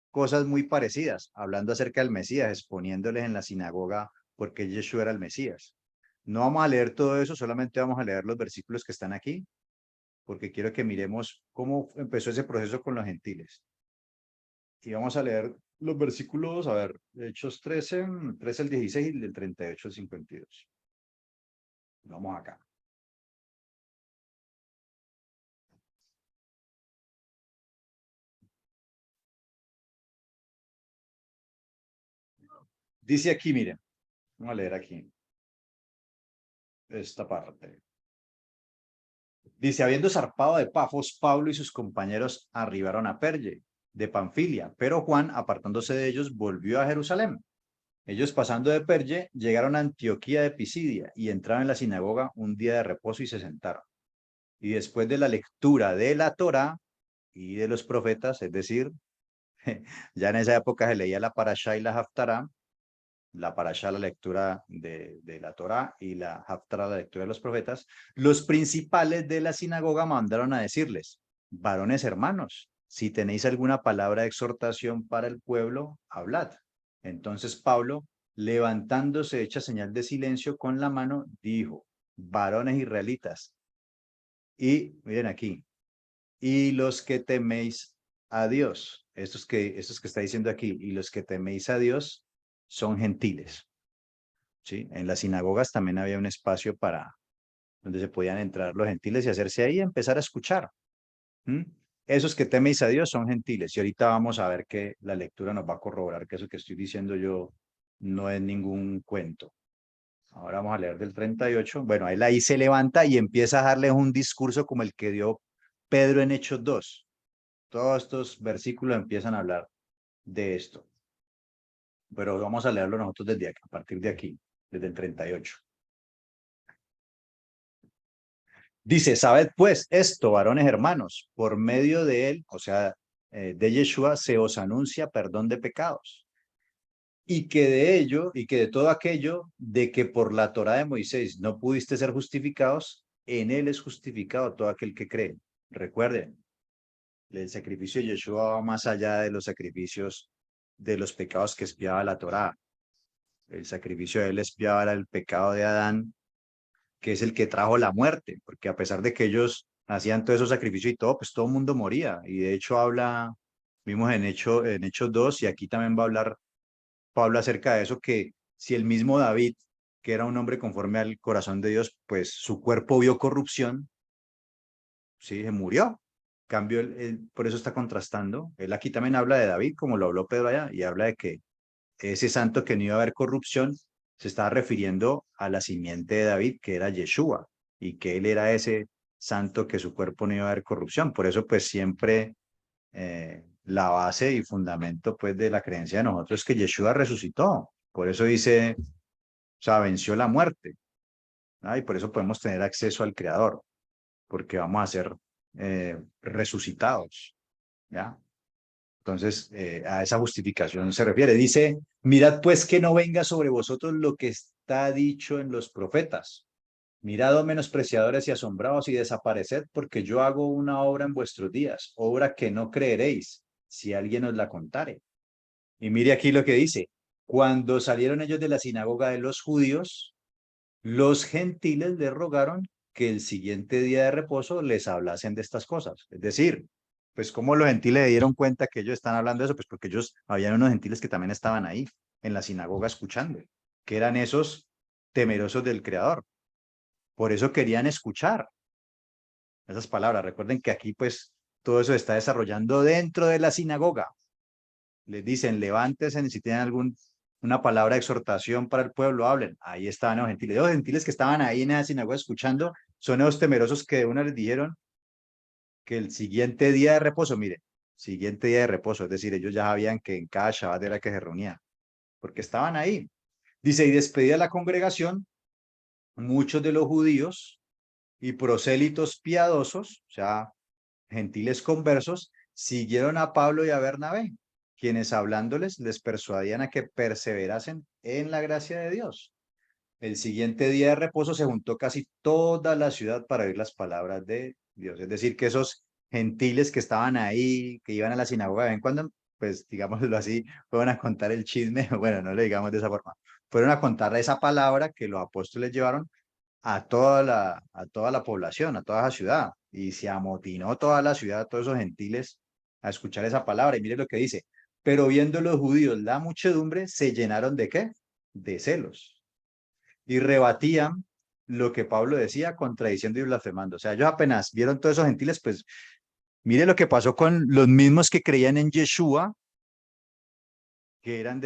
S1: cosas muy parecidas, hablando acerca del Mesías, exponiéndoles en la sinagoga por qué Yeshua era el Mesías. No vamos a leer todo eso, solamente vamos a leer los versículos que están aquí, porque quiero que miremos cómo empezó ese proceso con los gentiles. Y vamos a leer los versículos, a ver, Hechos 13, 13 al 16 y del 38 al 52. Vamos acá. Dice aquí, miren, vamos a leer aquí esta parte. Dice, habiendo zarpado de Pafos, Pablo y sus compañeros arribaron a Perge, de Panfilia, pero Juan, apartándose de ellos, volvió a Jerusalén. Ellos pasando de Perge, llegaron a Antioquía de Pisidia y entraron en la sinagoga un día de reposo y se sentaron. Y después de la lectura de la Torá y de los profetas, es decir, ya en esa época se leía la Parashá y la Haftará, la Parashá, la lectura de la Torá y la Haftará, la lectura de los profetas, los principales de la sinagoga mandaron a decirles, varones hermanos, si tenéis alguna palabra de exhortación para el pueblo, hablad. Entonces Pablo, levantándose hecha señal de silencio con la mano, dijo, varones israelitas, y miren aquí, y los que teméis a Dios, estos que está diciendo aquí, y los que teméis a Dios son gentiles. ¿Sí? En las sinagogas también había un espacio para donde se podían entrar los gentiles y hacerse ahí y empezar a escuchar. ¿Mm? Esos que teméis a Dios son gentiles. Y ahorita vamos a ver que la lectura nos va a corroborar que eso que estoy diciendo yo no es ningún cuento. Ahora vamos a leer del 38. Bueno, él ahí se levanta y empieza a darles un discurso como el que dio Pedro en Hechos 2. Todos estos versículos empiezan a hablar de esto. Pero vamos a leerlo nosotros desde aquí, a partir de aquí, desde el 38. Dice, sabed pues esto, varones hermanos, por medio de él, o sea, de Yeshua, se os anuncia perdón de pecados. Y que de ello, y que de todo aquello, de que por la Torá de Moisés no pudiste ser justificados, en él es justificado todo aquel que cree. Recuerden, el sacrificio de Yeshua va más allá de los sacrificios de los pecados que expiaba la Torá. El sacrificio de él expiaba el pecado de Adán, que es el que trajo la muerte, porque a pesar de que ellos hacían todo esos sacrificios y todo, pues todo el mundo moría. Y de hecho vimos en Hechos 2, y aquí también va a hablar Pablo acerca de eso, que si el mismo David, que era un hombre conforme al corazón de Dios, pues su cuerpo vio corrupción, sí, se murió. Cambio, por eso está contrastando. Él aquí también habla de David, como lo habló Pedro allá, y habla de que ese santo que no iba a haber corrupción, se estaba refiriendo a la simiente de David, que era Yeshua, y que él era ese santo que su cuerpo no iba a haber corrupción. Por eso, pues siempre la base y fundamento pues de la creencia de nosotros es que Yeshua resucitó. Por eso dice, o sea, venció la muerte. ¿no? Y por eso podemos tener acceso al Creador, porque vamos a ser resucitados. ¿ya? Entonces, a esa justificación se refiere. Dice, mirad pues que no venga sobre vosotros lo que está dicho en los profetas. Mirad, oh menospreciadores y asombrados, y desapareced, porque yo hago una obra en vuestros días, obra que no creeréis, si alguien os la contare. Y mire aquí lo que dice. Cuando salieron ellos de la sinagoga de los judíos, los gentiles les rogaron que el siguiente día de reposo les hablasen de estas cosas. Es decir, pues cómo los gentiles se dieron cuenta que ellos están hablando de eso, pues porque ellos, habían unos gentiles que también estaban ahí en la sinagoga escuchando, que eran esos temerosos del Creador. Por eso querían escuchar esas palabras. Recuerden que aquí pues todo eso se está desarrollando dentro de la sinagoga. Les dicen, levántense, si tienen una palabra de exhortación para el pueblo, hablen. Ahí estaban los gentiles. Los gentiles que estaban ahí en la sinagoga escuchando son los temerosos que de una les dijeron que el siguiente día de reposo, mire, siguiente día de reposo, es decir, ellos ya sabían que en cada Shabbat era que se reunían, porque estaban ahí. Dice, y despedida la congregación, muchos de los judíos y prosélitos piadosos, o sea, gentiles conversos, siguieron a Pablo y a Bernabé, quienes hablándoles les persuadían a que perseverasen en la gracia de Dios. El siguiente día de reposo se juntó casi toda la ciudad para oír las palabras de Dios. Es decir, que esos gentiles que estaban ahí, que iban a la sinagoga de vez en cuando, pues digámoslo así, fueron a contar el chisme, bueno, no le digamos de esa forma, fueron a contar esa palabra que los apóstoles llevaron a toda la población, a toda esa ciudad. Y se amotinó toda la ciudad, todos esos gentiles, a escuchar esa palabra. Y mire lo que dice, pero viendo los judíos la muchedumbre, se llenaron ¿de qué? De celos. Y rebatían lo que Pablo decía, contradiciendo y blasfemando. O sea, ellos apenas vieron todos esos gentiles, pues mire lo que pasó con los mismos que creían en Yeshua, que eran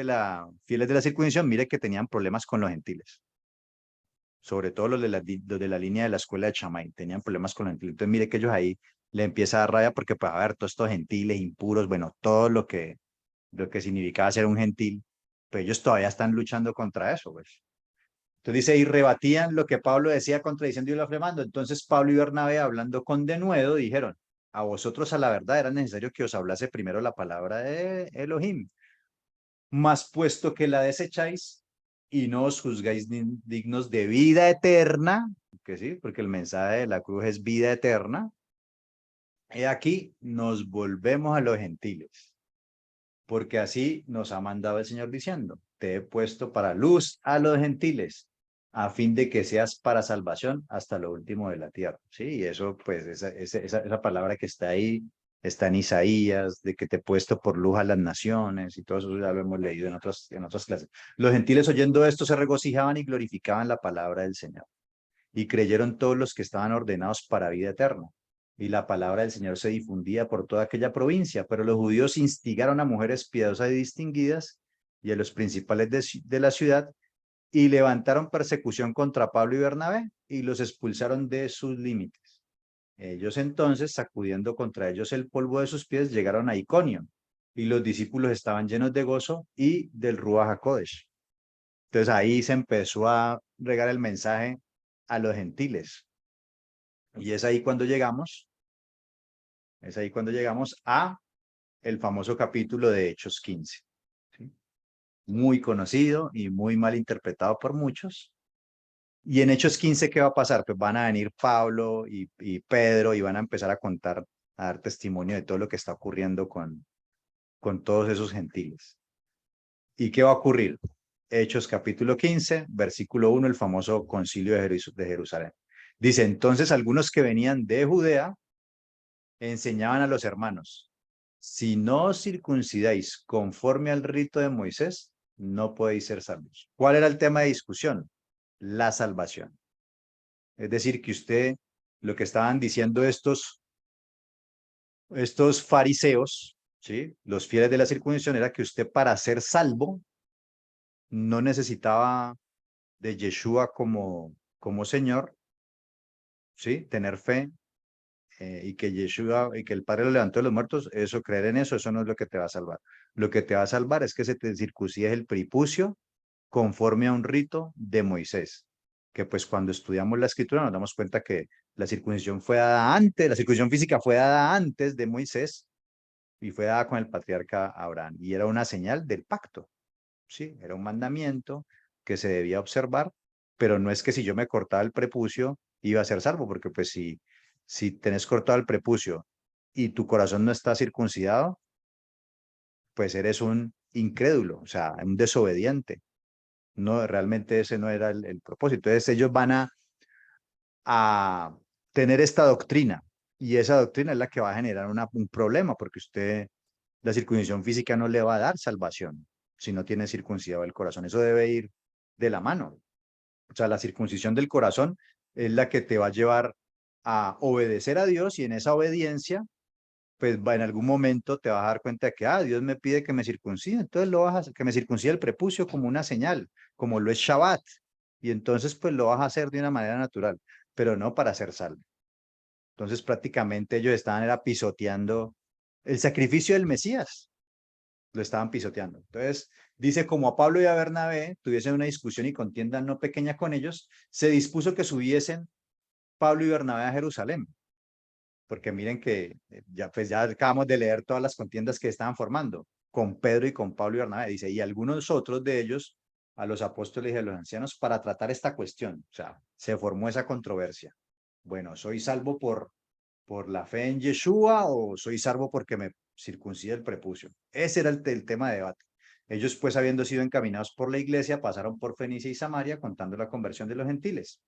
S1: fieles de la circuncisión, mire que tenían problemas con los gentiles, sobre todo los de la línea de la escuela de Chamay, tenían problemas con los gentiles. Entonces mire que ellos ahí le empieza a dar rabia porque pues a ver, todos estos gentiles, impuros, bueno, todo lo que significaba ser un gentil, pues ellos todavía están luchando contra eso, pues. Entonces dice, y rebatían lo que Pablo decía contradiciendo y blasfemando. Entonces Pablo y Bernabé, hablando con denuedo, dijeron, a vosotros a la verdad era necesario que os hablase primero la palabra de Elohim, mas puesto que la desecháis y no os juzgáis dignos de vida eterna, que sí, porque el mensaje de la cruz es vida eterna, he aquí nos volvemos a los gentiles, porque así nos ha mandado el Señor diciendo, te he puesto para luz a los gentiles, a fin de que seas para salvación hasta lo último de la tierra. Sí, y eso, pues, esa palabra que está ahí, está en Isaías, de que te he puesto por luz a las naciones, y todo eso ya lo hemos leído en otras clases. Los gentiles oyendo esto se regocijaban y glorificaban la palabra del Señor. Y creyeron todos los que estaban ordenados para vida eterna. Y la palabra del Señor se difundía por toda aquella provincia, pero los judíos instigaron a mujeres piadosas y distinguidas y a los principales de la ciudad y levantaron persecución contra Pablo y Bernabé y los expulsaron de sus límites. Ellos entonces, sacudiendo contra ellos el polvo de sus pies, llegaron a Iconio y los discípulos estaban llenos de gozo y del Ruach HaKodesh. Entonces ahí se empezó a regar el mensaje a los gentiles. Y es ahí cuando llegamos a el famoso capítulo de Hechos 15. ¿Sí? Muy conocido y muy mal interpretado por muchos. Y en Hechos 15, ¿qué va a pasar? Pues van a venir Pablo y Pedro y van a empezar a contar, a dar testimonio de todo lo que está ocurriendo con todos esos gentiles. ¿Y qué va a ocurrir? Hechos capítulo 15, versículo 1, el famoso concilio de Jerusalén. Dice, entonces algunos que venían de Judea enseñaban a los hermanos, si no os circuncidáis conforme al rito de Moisés, no podéis ser salvos. ¿Cuál era el tema de discusión? La salvación. Es decir, que usted, lo que estaban diciendo estos fariseos, ¿sí? Los fieles de la circuncisión, era que usted para ser salvo no necesitaba de Yeshua como Señor, ¿sí? Tener fe, y que Yeshua y que el Padre lo levantó de los muertos, eso, creer en eso no es lo que te va a salvar. Lo que te va a salvar es que se te circuncide el prepucio conforme a un rito de Moisés, que pues cuando estudiamos la escritura nos damos cuenta que la circuncisión fue dada antes, la circuncisión física fue dada antes de Moisés y fue dada con el patriarca Abraham y era una señal del pacto, ¿sí? Era un mandamiento que se debía observar, pero no es que si yo me cortaba el prepucio iba a ser salvo, porque pues si tenés cortado el prepucio y tu corazón no está circuncidado, pues eres un incrédulo, o sea, un desobediente. No, realmente ese no era el propósito. Entonces ellos van a tener esta doctrina y esa doctrina es la que va a generar un problema porque la circuncisión física no le va a dar salvación si no tiene circuncidado el corazón. Eso debe ir de la mano. O sea, la circuncisión del corazón es la que te va a llevar a obedecer a Dios y en esa obediencia, pues en algún momento te vas a dar cuenta de que, Dios me pide que me circuncide, entonces que me circuncide el prepucio como una señal, como lo es Shabbat. Y entonces, pues lo vas a hacer de una manera natural, pero no para ser salvo. Entonces, prácticamente ellos estaban era pisoteando el sacrificio del Mesías. lo estaban pisoteando. Entonces, dice, como a Pablo y a Bernabé tuviesen una discusión y contienda no pequeña con ellos, se dispuso que subiesen Pablo y Bernabé a Jerusalén. Porque miren que ya acabamos de leer todas las contiendas que estaban formando con Pedro y con Pablo y Bernabé. Dice, y algunos otros de ellos a los apóstoles y a los ancianos para tratar esta cuestión. O sea, se formó esa controversia. Bueno, ¿soy salvo por la fe en Yeshua o soy salvo porque me circuncida el prepucio? Ese era el tema de debate. Ellos, pues, habiendo sido encaminados por la iglesia, pasaron por Fenicia y Samaria contando la conversión de los gentiles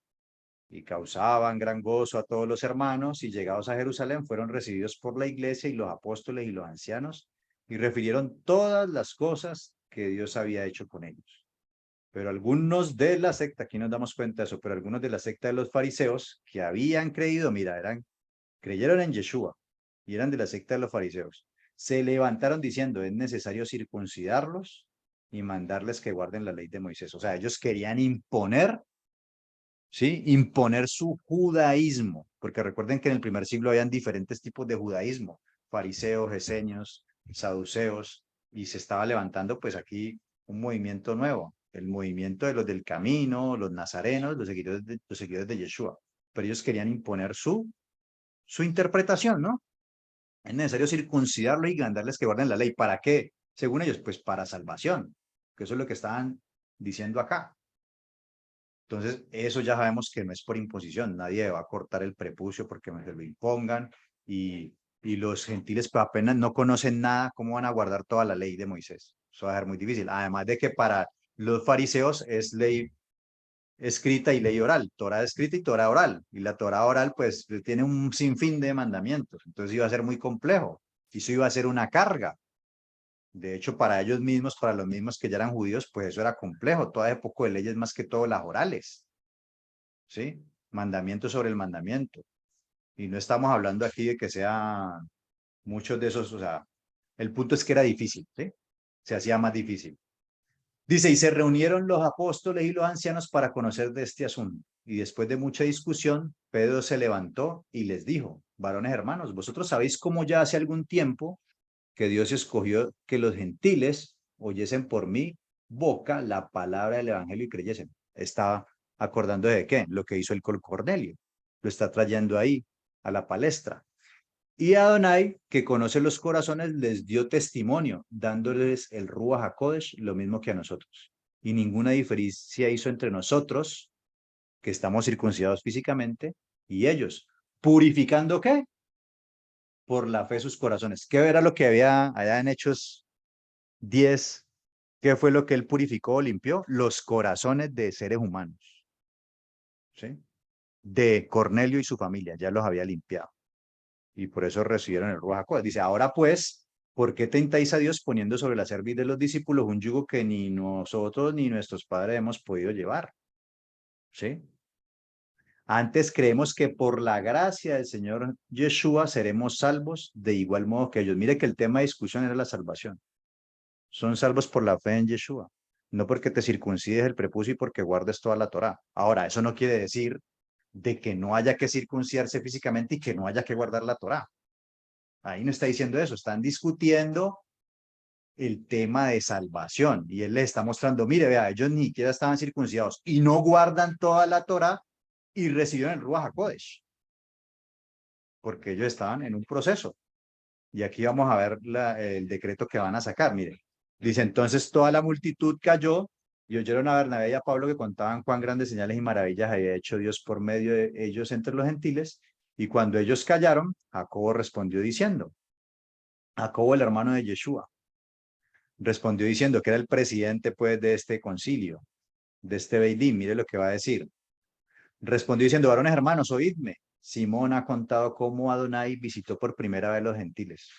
S1: y causaban gran gozo a todos los hermanos, y llegados a Jerusalén fueron recibidos por la iglesia y los apóstoles y los ancianos, y refirieron todas las cosas que Dios había hecho con ellos. Pero algunos de la secta, aquí nos damos cuenta de eso, pero algunos de la secta de los fariseos que habían creído, mira, creyeron en Yeshua y eran de la secta de los fariseos, se levantaron diciendo, es necesario circuncidarlos y mandarles que guarden la ley de Moisés. O sea, ellos querían imponer, ¿sí? Imponer su judaísmo, porque recuerden que en el primer siglo habían diferentes tipos de judaísmo, fariseos, esenios, saduceos, y se estaba levantando pues aquí un movimiento nuevo, el movimiento de los del camino, los nazarenos, los seguidores de Yeshua, pero ellos querían imponer su interpretación, ¿no? Es necesario circuncidarlo y mandarles que guarden la ley. ¿Para qué? Según ellos, pues para salvación, que eso es lo que estaban diciendo acá. Entonces, eso ya sabemos que no es por imposición, nadie va a cortar el prepucio porque me lo impongan, y los gentiles pues apenas no conocen nada, ¿cómo van a guardar toda la ley de Moisés? Eso va a ser muy difícil. Además de que para los fariseos es ley escrita y ley oral, Torah escrita y Torah oral, y la Torah oral pues tiene un sinfín de mandamientos, entonces iba a ser muy complejo, y eso iba a ser una carga. De hecho, para ellos mismos, para los mismos que ya eran judíos, pues eso era complejo, todo ese poco de leyes, más que todo las orales, ¿sí? Mandamiento sobre el mandamiento. Y no estamos hablando aquí de que sean muchos de esos, o sea, el punto es que era difícil, ¿sí? Se hacía más difícil. Dice, y se reunieron los apóstoles y los ancianos para conocer de este asunto. Y después de mucha discusión, Pedro se levantó y les dijo, varones hermanos, vosotros sabéis cómo ya hace algún tiempo que Dios escogió que los gentiles oyesen por mi boca la palabra del evangelio y creyesen. Está acordando de qué, lo que hizo el Cornelio. Lo está trayendo ahí a la palestra. Y Adonai, que conoce los corazones, les dio testimonio, dándoles el Ruach HaKodesh, lo mismo que a nosotros. Y ninguna diferencia hizo entre nosotros, que estamos circuncidados físicamente, y ellos. ¿Purificando qué? Por la fe sus corazones. ¿Qué era lo que había allá en Hechos 10? ¿Qué fue lo que él purificó o limpió? Los corazones de seres humanos, ¿sí? De Cornelio y su familia, ya los había limpiado. Y por eso recibieron el Ruach HaKodesh. Dice, ahora pues, ¿por qué tentáis a Dios poniendo sobre la cerviz de los discípulos un yugo que ni nosotros ni nuestros padres hemos podido llevar? ¿Sí? Antes creemos que por la gracia del Señor Yeshua seremos salvos de igual modo que ellos. Mire que el tema de discusión era la salvación. Son salvos por la fe en Yeshua, no porque te circuncides el prepucio y porque guardes toda la Torá. Ahora, eso no quiere decir de que no haya que circuncidarse físicamente y que no haya que guardar la Torá. Ahí no está diciendo eso, están discutiendo el tema de salvación, y él les está mostrando, mire, vea, ellos ni siquiera estaban circuncidados y no guardan toda la Torá y recibieron el Ruach HaKodesh, porque ellos estaban en un proceso. Y aquí vamos a ver el decreto que van a sacar, mire. Dice, entonces toda la multitud cayó y oyeron a Bernabé y a Pablo que contaban cuán grandes señales y maravillas había hecho Dios por medio de ellos entre los gentiles. Y cuando ellos callaron, Jacobo respondió diciendo, Jacobo el hermano de Yeshua, respondió diciendo que era el presidente pues de este concilio, de este Beidín. Mire lo que va a decir. Respondió diciendo, varones hermanos, oídme. Simón ha contado cómo Adonai visitó por primera vez los gentiles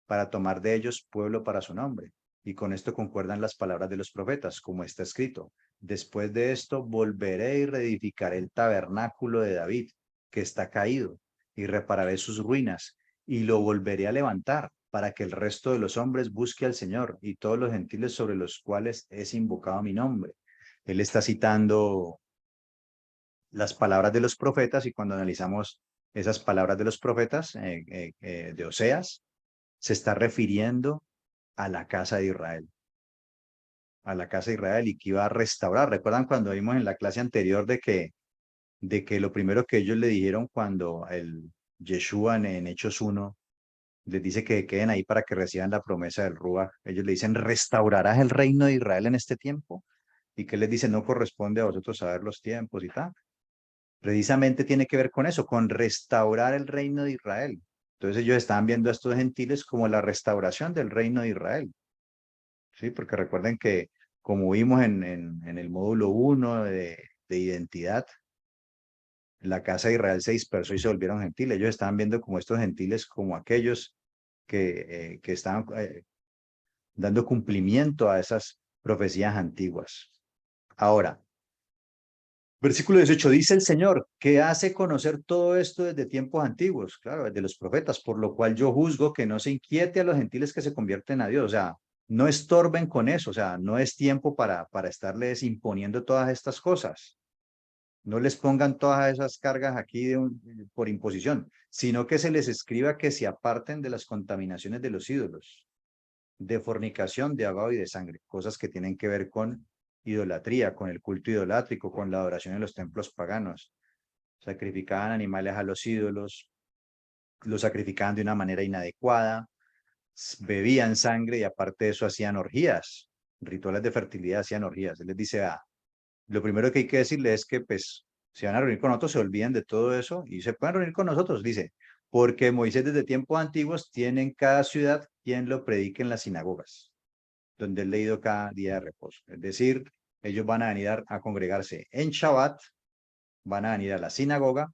S1: para tomar de ellos pueblo para su nombre. Y con esto concuerdan las palabras de los profetas, como está escrito. Después de esto volveré y reedificaré el tabernáculo de David, que está caído, y repararé sus ruinas, y lo volveré a levantar, para que el resto de los hombres busque al Señor, y todos los gentiles sobre los cuales es invocado mi nombre. Él está citando las palabras de los profetas, y cuando analizamos esas palabras de los profetas de Oseas, se está refiriendo a la casa de Israel, a la casa de Israel y que iba a restaurar. ¿Recuerdan cuando vimos en la clase anterior de que lo primero que ellos le dijeron cuando el Yeshua en Hechos 1 les dice que queden ahí para que reciban la promesa del Ruach? Ellos le dicen, ¿restaurarás el reino de Israel en este tiempo? Y que les dice, no corresponde a vosotros saber los tiempos y tal. Precisamente tiene que ver con eso, con restaurar el reino de Israel. Entonces ellos estaban viendo a estos gentiles como la restauración del reino de Israel. ¿Sí? Porque recuerden que como vimos en el módulo 1 de identidad, la casa de Israel se dispersó y se volvieron gentiles. Ellos estaban viendo como estos gentiles como aquellos que estaban dando cumplimiento a esas profecías antiguas. Ahora, versículo 18, dice el Señor, que hace conocer todo esto desde tiempos antiguos, claro, desde los profetas, por lo cual yo juzgo que no se inquiete a los gentiles que se convierten a Dios, o sea, no estorben con eso, o sea, no es tiempo para estarles imponiendo todas estas cosas. No les pongan todas esas cargas aquí por imposición, sino que se les escriba que se aparten de las contaminaciones de los ídolos, de fornicación, de agua y de sangre, cosas que tienen que ver con idolatría, con el culto idolátrico, con la adoración en los templos paganos. Sacrificaban animales a los ídolos, los sacrificaban de una manera inadecuada, bebían sangre y aparte de eso hacían orgías, rituales de fertilidad, hacían orgías. Él les dice, lo primero que hay que decirles es que pues se van a reunir con nosotros, se olviden de todo eso y se pueden reunir con nosotros, dice, porque Moisés desde tiempos antiguos tiene en cada ciudad quien lo predique en las sinagogas, donde es leído cada día de reposo. Es decir, ellos van a venir a congregarse en Shabbat, van a venir a la sinagoga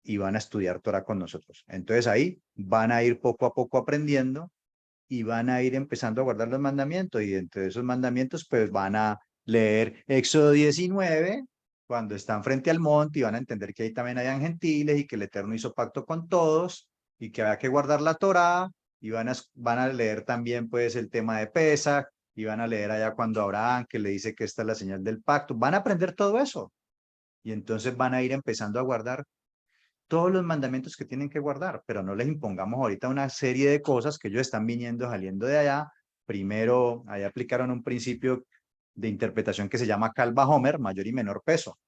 S1: y van a estudiar Torah con nosotros. Entonces ahí van a ir poco a poco aprendiendo y van a ir empezando a guardar los mandamientos y entre esos mandamientos pues van a leer Éxodo 19 cuando están frente al monte y van a entender que ahí también hayan gentiles y que el Eterno hizo pacto con todos y que había que guardar la Torá y van a leer también pues el tema de Pesach y van a leer allá cuando Abraham que le dice que esta es la señal del pacto, van a aprender todo eso y entonces van a ir empezando a guardar todos los mandamientos que tienen que guardar, pero no les impongamos ahorita una serie de cosas que ellos están viniendo, saliendo de allá. Primero, allá aplicaron un principio de interpretación que se llama Calva Homer, mayor y menor peso.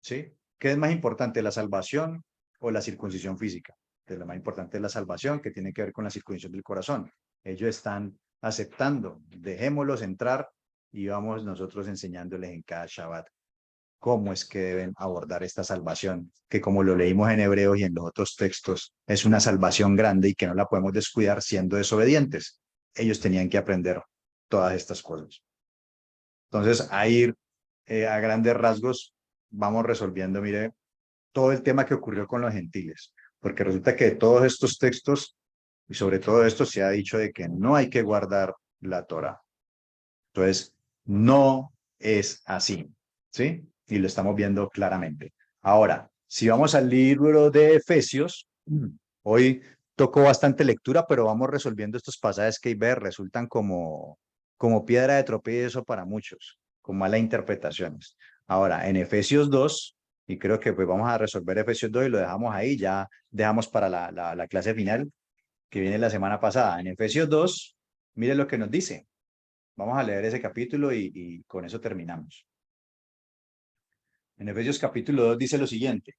S1: ¿Sí? ¿Qué es más importante, la salvación o la circuncisión física? Entonces, lo más importante es la salvación, que tiene que ver con la circuncisión del corazón. Ellos están aceptando, dejémoslos entrar y vamos nosotros enseñándoles en cada Shabbat cómo es que deben abordar esta salvación, que como lo leímos en Hebreos y en los otros textos, es una salvación grande y que no la podemos descuidar siendo desobedientes. Ellos tenían que aprender todas estas cosas. Entonces, a ir a grandes rasgos, vamos resolviendo, mire, todo el tema que ocurrió con los gentiles, porque resulta que de todos estos textos, y sobre todo esto, se ha dicho de que no hay que guardar la Torah. Entonces, no es así, ¿sí? Y lo estamos viendo claramente. Ahora, si vamos al libro de Efesios, hoy tocó bastante lectura, pero vamos resolviendo estos pasajes que resultan como piedra de tropiezo para muchos, con malas interpretaciones. Ahora, en Efesios 2, y creo que pues vamos a resolver Efesios 2 y lo dejamos ahí, ya dejamos para la clase final que viene la semana pasada. En Efesios 2, mire lo que nos dice. Vamos a leer ese capítulo y con eso terminamos. En Efesios capítulo 2 dice lo siguiente.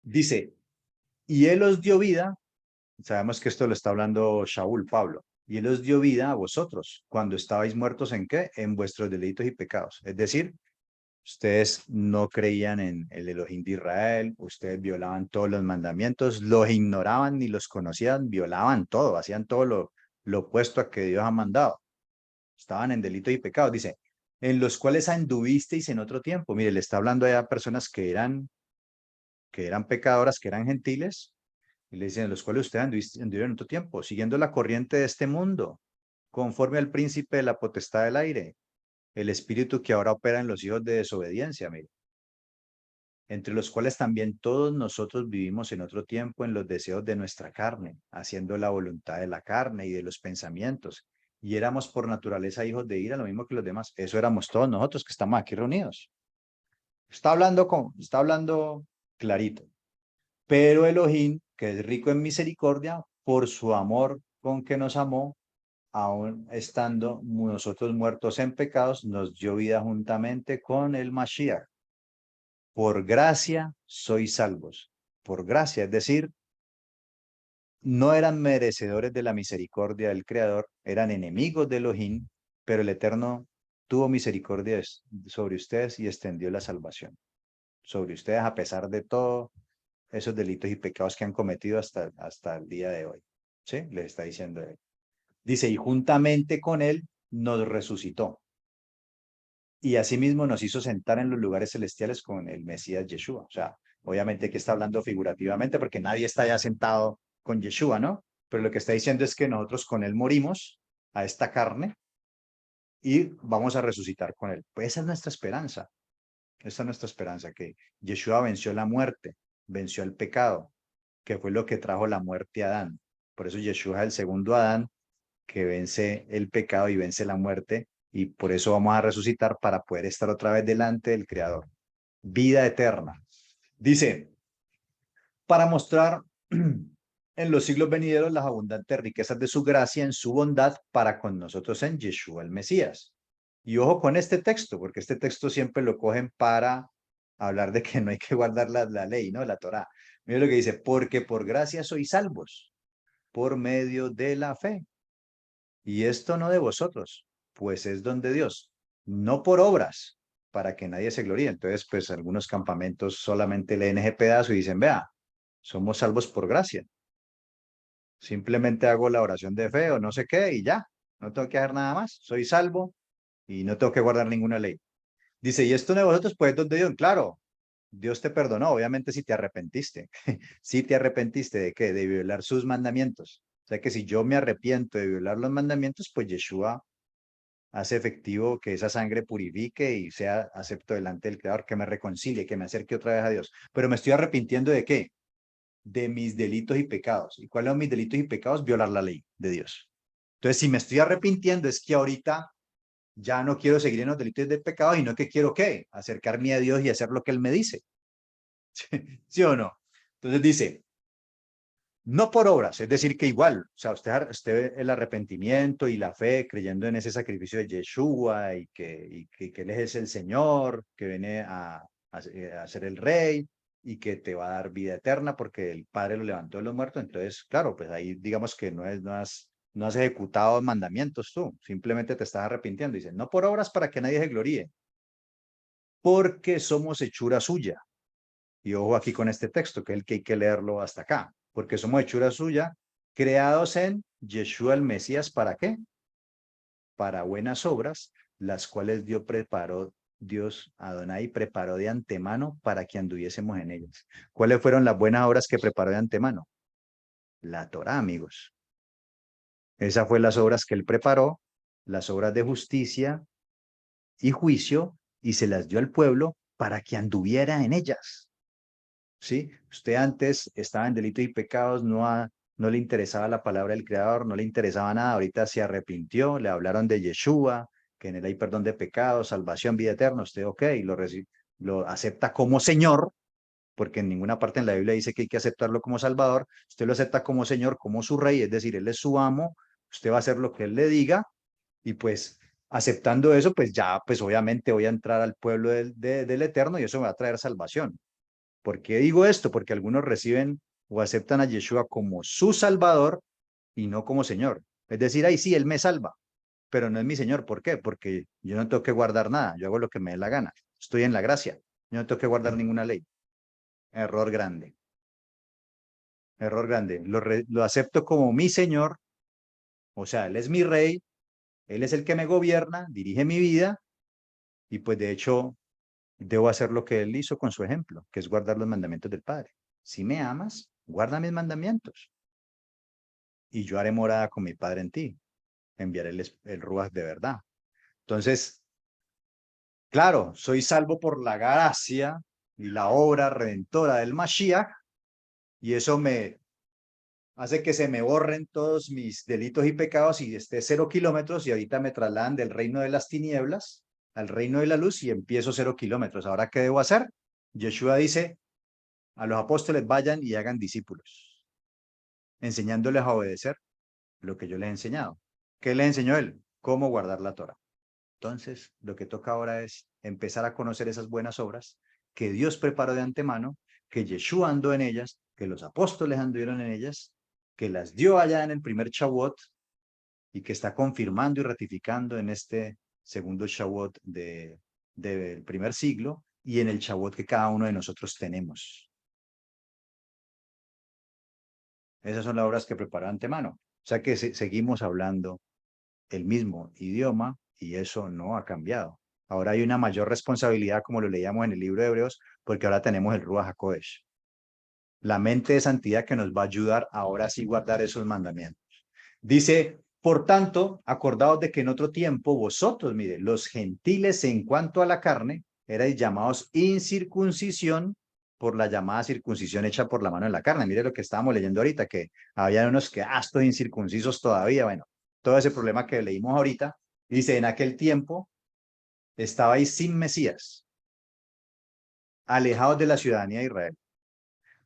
S1: Dice, y él os dio vida, sabemos que esto lo está hablando Shaul, Pablo, y él os dio vida a vosotros cuando estabais muertos ¿en qué? En vuestros delitos y pecados. Es decir, ustedes no creían en el Elohim de Israel, ustedes violaban todos los mandamientos, los ignoraban ni los conocían, violaban todo, hacían todo lo opuesto a que Dios ha mandado. Estaban en delitos y pecados, dice, en los cuales anduvisteis en otro tiempo. Mire, le está hablando a personas que eran pecadoras, que eran gentiles, y le dicen, en los cuales ustedes anduvieron en otro tiempo, siguiendo la corriente de este mundo, conforme al príncipe de la potestad del aire, el espíritu que ahora opera en los hijos de desobediencia, mire, entre los cuales también todos nosotros vivimos en otro tiempo en los deseos de nuestra carne, haciendo la voluntad de la carne y de los pensamientos. Y éramos por naturaleza hijos de ira, lo mismo que los demás. Eso éramos todos nosotros que estamos aquí reunidos. Está hablando clarito. Pero Elohim, que es rico en misericordia, por su amor con que nos amó, aun estando nosotros muertos en pecados, nos dio vida juntamente con el Mashiach. Por gracia sois salvos. Por gracia, es decir, no eran merecedores de la misericordia del Creador, eran enemigos de Elohim, pero el Eterno tuvo misericordia sobre ustedes y extendió la salvación sobre ustedes a pesar de todos esos delitos y pecados que han cometido hasta el día de hoy. ¿Sí? Les está diciendo él. Dice, y juntamente con él nos resucitó. Y asimismo nos hizo sentar en los lugares celestiales con el Mesías Yeshua. O sea, obviamente que está hablando figurativamente porque nadie está ya sentado con Yeshua, ¿no? Pero lo que está diciendo es que nosotros con él morimos a esta carne y vamos a resucitar con él. Pues esa es nuestra esperanza. Esa es nuestra esperanza, que Yeshua venció la muerte, venció el pecado, que fue lo que trajo la muerte a Adán. Por eso Yeshua es el segundo Adán que vence el pecado y vence la muerte, y por eso vamos a resucitar para poder estar otra vez delante del Creador. Vida eterna. Dice, para mostrar en los siglos venideros las abundantes riquezas de su gracia en su bondad para con nosotros en Yeshua el Mesías. Y ojo con este texto, porque este texto siempre lo cogen para hablar de que no hay que guardar la ley, ¿no? La Torá. Mira lo que dice, porque por gracia sois salvos, por medio de la fe. Y esto no de vosotros, pues es don de Dios, no por obras, para que nadie se gloríe. Entonces, pues algunos campamentos solamente leen ese pedazo y dicen, vea, somos salvos por gracia. Simplemente hago la oración de fe o no sé qué y ya, no tengo que hacer nada más. Soy salvo y no tengo que guardar ninguna ley. Dice, y esto de vosotros, pues, ¿dónde Dios? Claro, Dios te perdonó, obviamente si te arrepentiste. Si te arrepentiste de qué? De violar sus mandamientos. O sea que si yo me arrepiento de violar los mandamientos, pues Yeshua hace efectivo que esa sangre purifique y sea acepto delante del Creador, que me reconcilie, que me acerque otra vez a Dios. Pero me estoy arrepintiendo de qué? De mis delitos y pecados. ¿Y cuáles son mis delitos y pecados? Violar la ley de Dios. Entonces, si me estoy arrepintiendo, es que ahorita ya no quiero seguir en los delitos y pecados, sino que quiero ¿qué? Acercarme a Dios y hacer lo que Él me dice. ¿Sí o no? Entonces dice, no por obras, es decir, que igual, o sea, usted el arrepentimiento y la fe creyendo en ese sacrificio de Yeshua que Él es el Señor, que viene a ser el Rey y que te va a dar vida eterna porque el Padre lo levantó de los muertos. Entonces, claro, pues ahí digamos que no has ejecutado mandamientos tú, simplemente te estás arrepintiendo. Dice, no por obras para que nadie se gloríe, porque somos hechura suya. Y ojo aquí con este texto, que es el que hay que leerlo hasta acá, porque somos hechura suya, creados en Yeshua el Mesías, ¿para qué? Para buenas obras, las cuales Dios Adonai preparó de antemano para que anduviésemos en ellas. ¿Cuáles fueron las buenas obras que preparó de antemano? La Torá, amigos. Esas fueron las obras que él preparó, las obras de justicia y juicio, y se las dio al pueblo para que anduviera en ellas. ¿Sí? Usted antes estaba en delitos y pecados, no le interesaba la palabra del Creador, no le interesaba nada, ahorita se arrepintió, le hablaron de Yeshua, que en él hay perdón de pecados, salvación, vida eterna, usted ok, lo acepta como Señor, porque en ninguna parte en la Biblia dice que hay que aceptarlo como Salvador, usted lo acepta como Señor, como su Rey, es decir, Él es su amo, usted va a hacer lo que Él le diga, y pues aceptando eso, pues ya, pues obviamente voy a entrar al pueblo del Eterno y eso me va a traer salvación. ¿Por qué digo esto? Porque algunos reciben o aceptan a Yeshua como su Salvador y no como Señor. Es decir, ahí sí, Él me salva, pero no es mi Señor. ¿Por qué? Porque yo no tengo que guardar nada, yo hago lo que me dé la gana. Estoy en la gracia, yo no tengo que guardar ninguna ley. Error grande, error grande. Lo acepto como mi Señor, o sea, Él es mi Rey, Él es el que me gobierna, dirige mi vida y pues de hecho debo hacer lo que Él hizo con su ejemplo, que es guardar los mandamientos del Padre. Si me amas, guarda mis mandamientos. Y yo haré morada con mi Padre en ti. Enviaré el Ruach de verdad. Entonces, claro, soy salvo por la gracia y la obra redentora del Mashiach, y eso me hace que se me borren todos mis delitos y pecados y esté 0 kilómetros, y ahorita me trasladan del reino de las tinieblas al reino de la luz y empiezo 0 kilómetros. ¿Ahora qué debo hacer? Yeshua dice, a los apóstoles, vayan y hagan discípulos, enseñándoles a obedecer lo que yo les he enseñado. ¿Qué les enseñó él? Cómo guardar la Torah. Entonces, lo que toca ahora es empezar a conocer esas buenas obras que Dios preparó de antemano, que Yeshua andó en ellas, que los apóstoles anduvieron en ellas, que las dio allá en el primer Shavuot y que está confirmando y ratificando en este segundo Shavuot del primer siglo y en el Shavuot que cada uno de nosotros tenemos. Esas son las obras que preparó de antemano. O sea que seguimos hablando el mismo idioma y eso no ha cambiado. Ahora hay una mayor responsabilidad, como lo leíamos en el libro de Hebreos, porque ahora tenemos el Ruach HaKodesh, la mente de santidad que nos va a ayudar ahora sí guardar esos mandamientos. Dice, por tanto, acordaos de que en otro tiempo vosotros, mire, los gentiles en cuanto a la carne, erais llamados incircuncisión por la llamada circuncisión hecha por la mano en la carne. Mire lo que estábamos leyendo ahorita, que había unos que, estos incircuncisos todavía, bueno, todo ese problema que leímos ahorita, dice, en aquel tiempo estabais sin Mesías, alejados de la ciudadanía de Israel,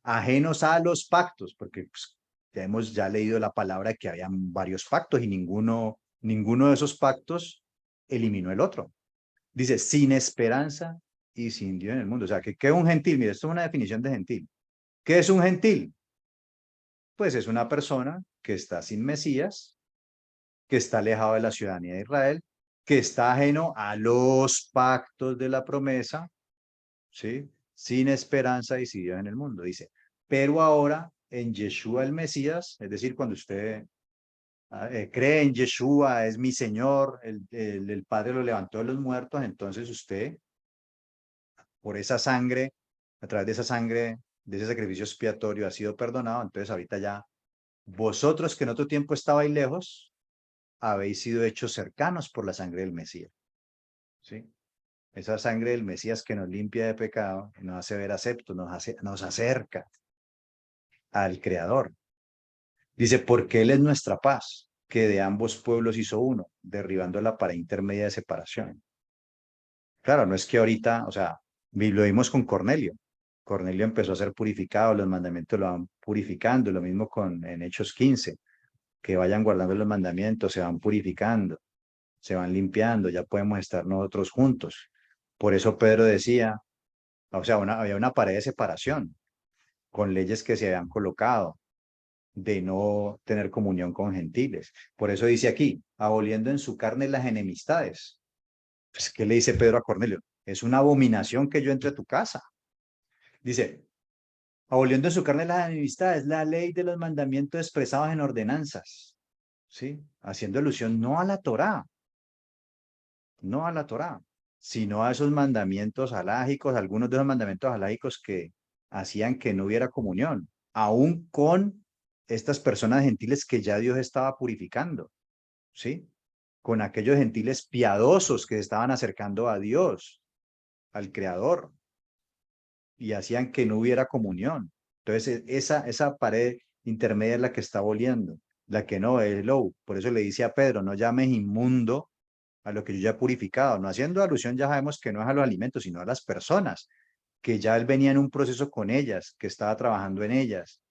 S1: ajenos a los pactos, porque pues, ya hemos ya leído la palabra que habían varios pactos y ninguno de esos pactos eliminó el otro. Dice, sin esperanza y sin Dios en el mundo. O sea, ¿qué es un gentil? Mire, esto es una definición de gentil. ¿Qué es un gentil? Pues es una persona que está sin Mesías, que está alejado de la ciudadanía de Israel, que está ajeno a los pactos de la promesa, ¿sí? Sin esperanza y sin Dios en el mundo. Dice, pero ahora en Yeshua el Mesías, es decir, cuando usted cree en Yeshua, es mi Señor, el Padre lo levantó de los muertos, entonces usted, por esa sangre, a través de esa sangre, de ese sacrificio expiatorio, ha sido perdonado. Entonces ahorita ya, vosotros que en otro tiempo estabais lejos, habéis sido hechos cercanos por la sangre del Mesías. ¿Sí? Esa sangre del Mesías que nos limpia de pecado, nos hace ver aceptos, nos acerca al Creador. Dice, porque Él es nuestra paz, que de ambos pueblos hizo uno, derribando la pared intermedia de separación. Claro, no es que ahorita, o sea, lo vimos con Cornelio. Cornelio empezó a ser purificado, los mandamientos lo van purificando, lo mismo en Hechos 15, que vayan guardando los mandamientos, se van purificando, se van limpiando, ya podemos estar nosotros juntos. Por eso Pedro decía, o sea, había una pared de separación con leyes que se habían colocado de no tener comunión con gentiles. Por eso dice aquí, aboliendo en su carne las enemistades. Pues, ¿qué le dice Pedro a Cornelio? Es una abominación que yo entre a tu casa. Dice, aboliendo en su carne las enemistades, la ley de los mandamientos expresados en ordenanzas. ¿Sí? Haciendo alusión no a la Torá, no a la Torá, sino a esos mandamientos alágicos, algunos de esos mandamientos alágicos que hacían que no hubiera comunión, aún con estas personas gentiles que ya Dios estaba purificando, ¿sí? Con aquellos gentiles piadosos que se estaban acercando a Dios, al Creador, y hacían que no hubiera comunión. Entonces, esa pared intermedia es la que está aboliendo, la que no es low. Por eso le dice a Pedro, no llames inmundo a lo que yo ya he purificado, no haciendo alusión, ya sabemos que no es a los alimentos, sino a las personas, que ya él venía en un proceso con ellas, que estaba trabajando en ellas.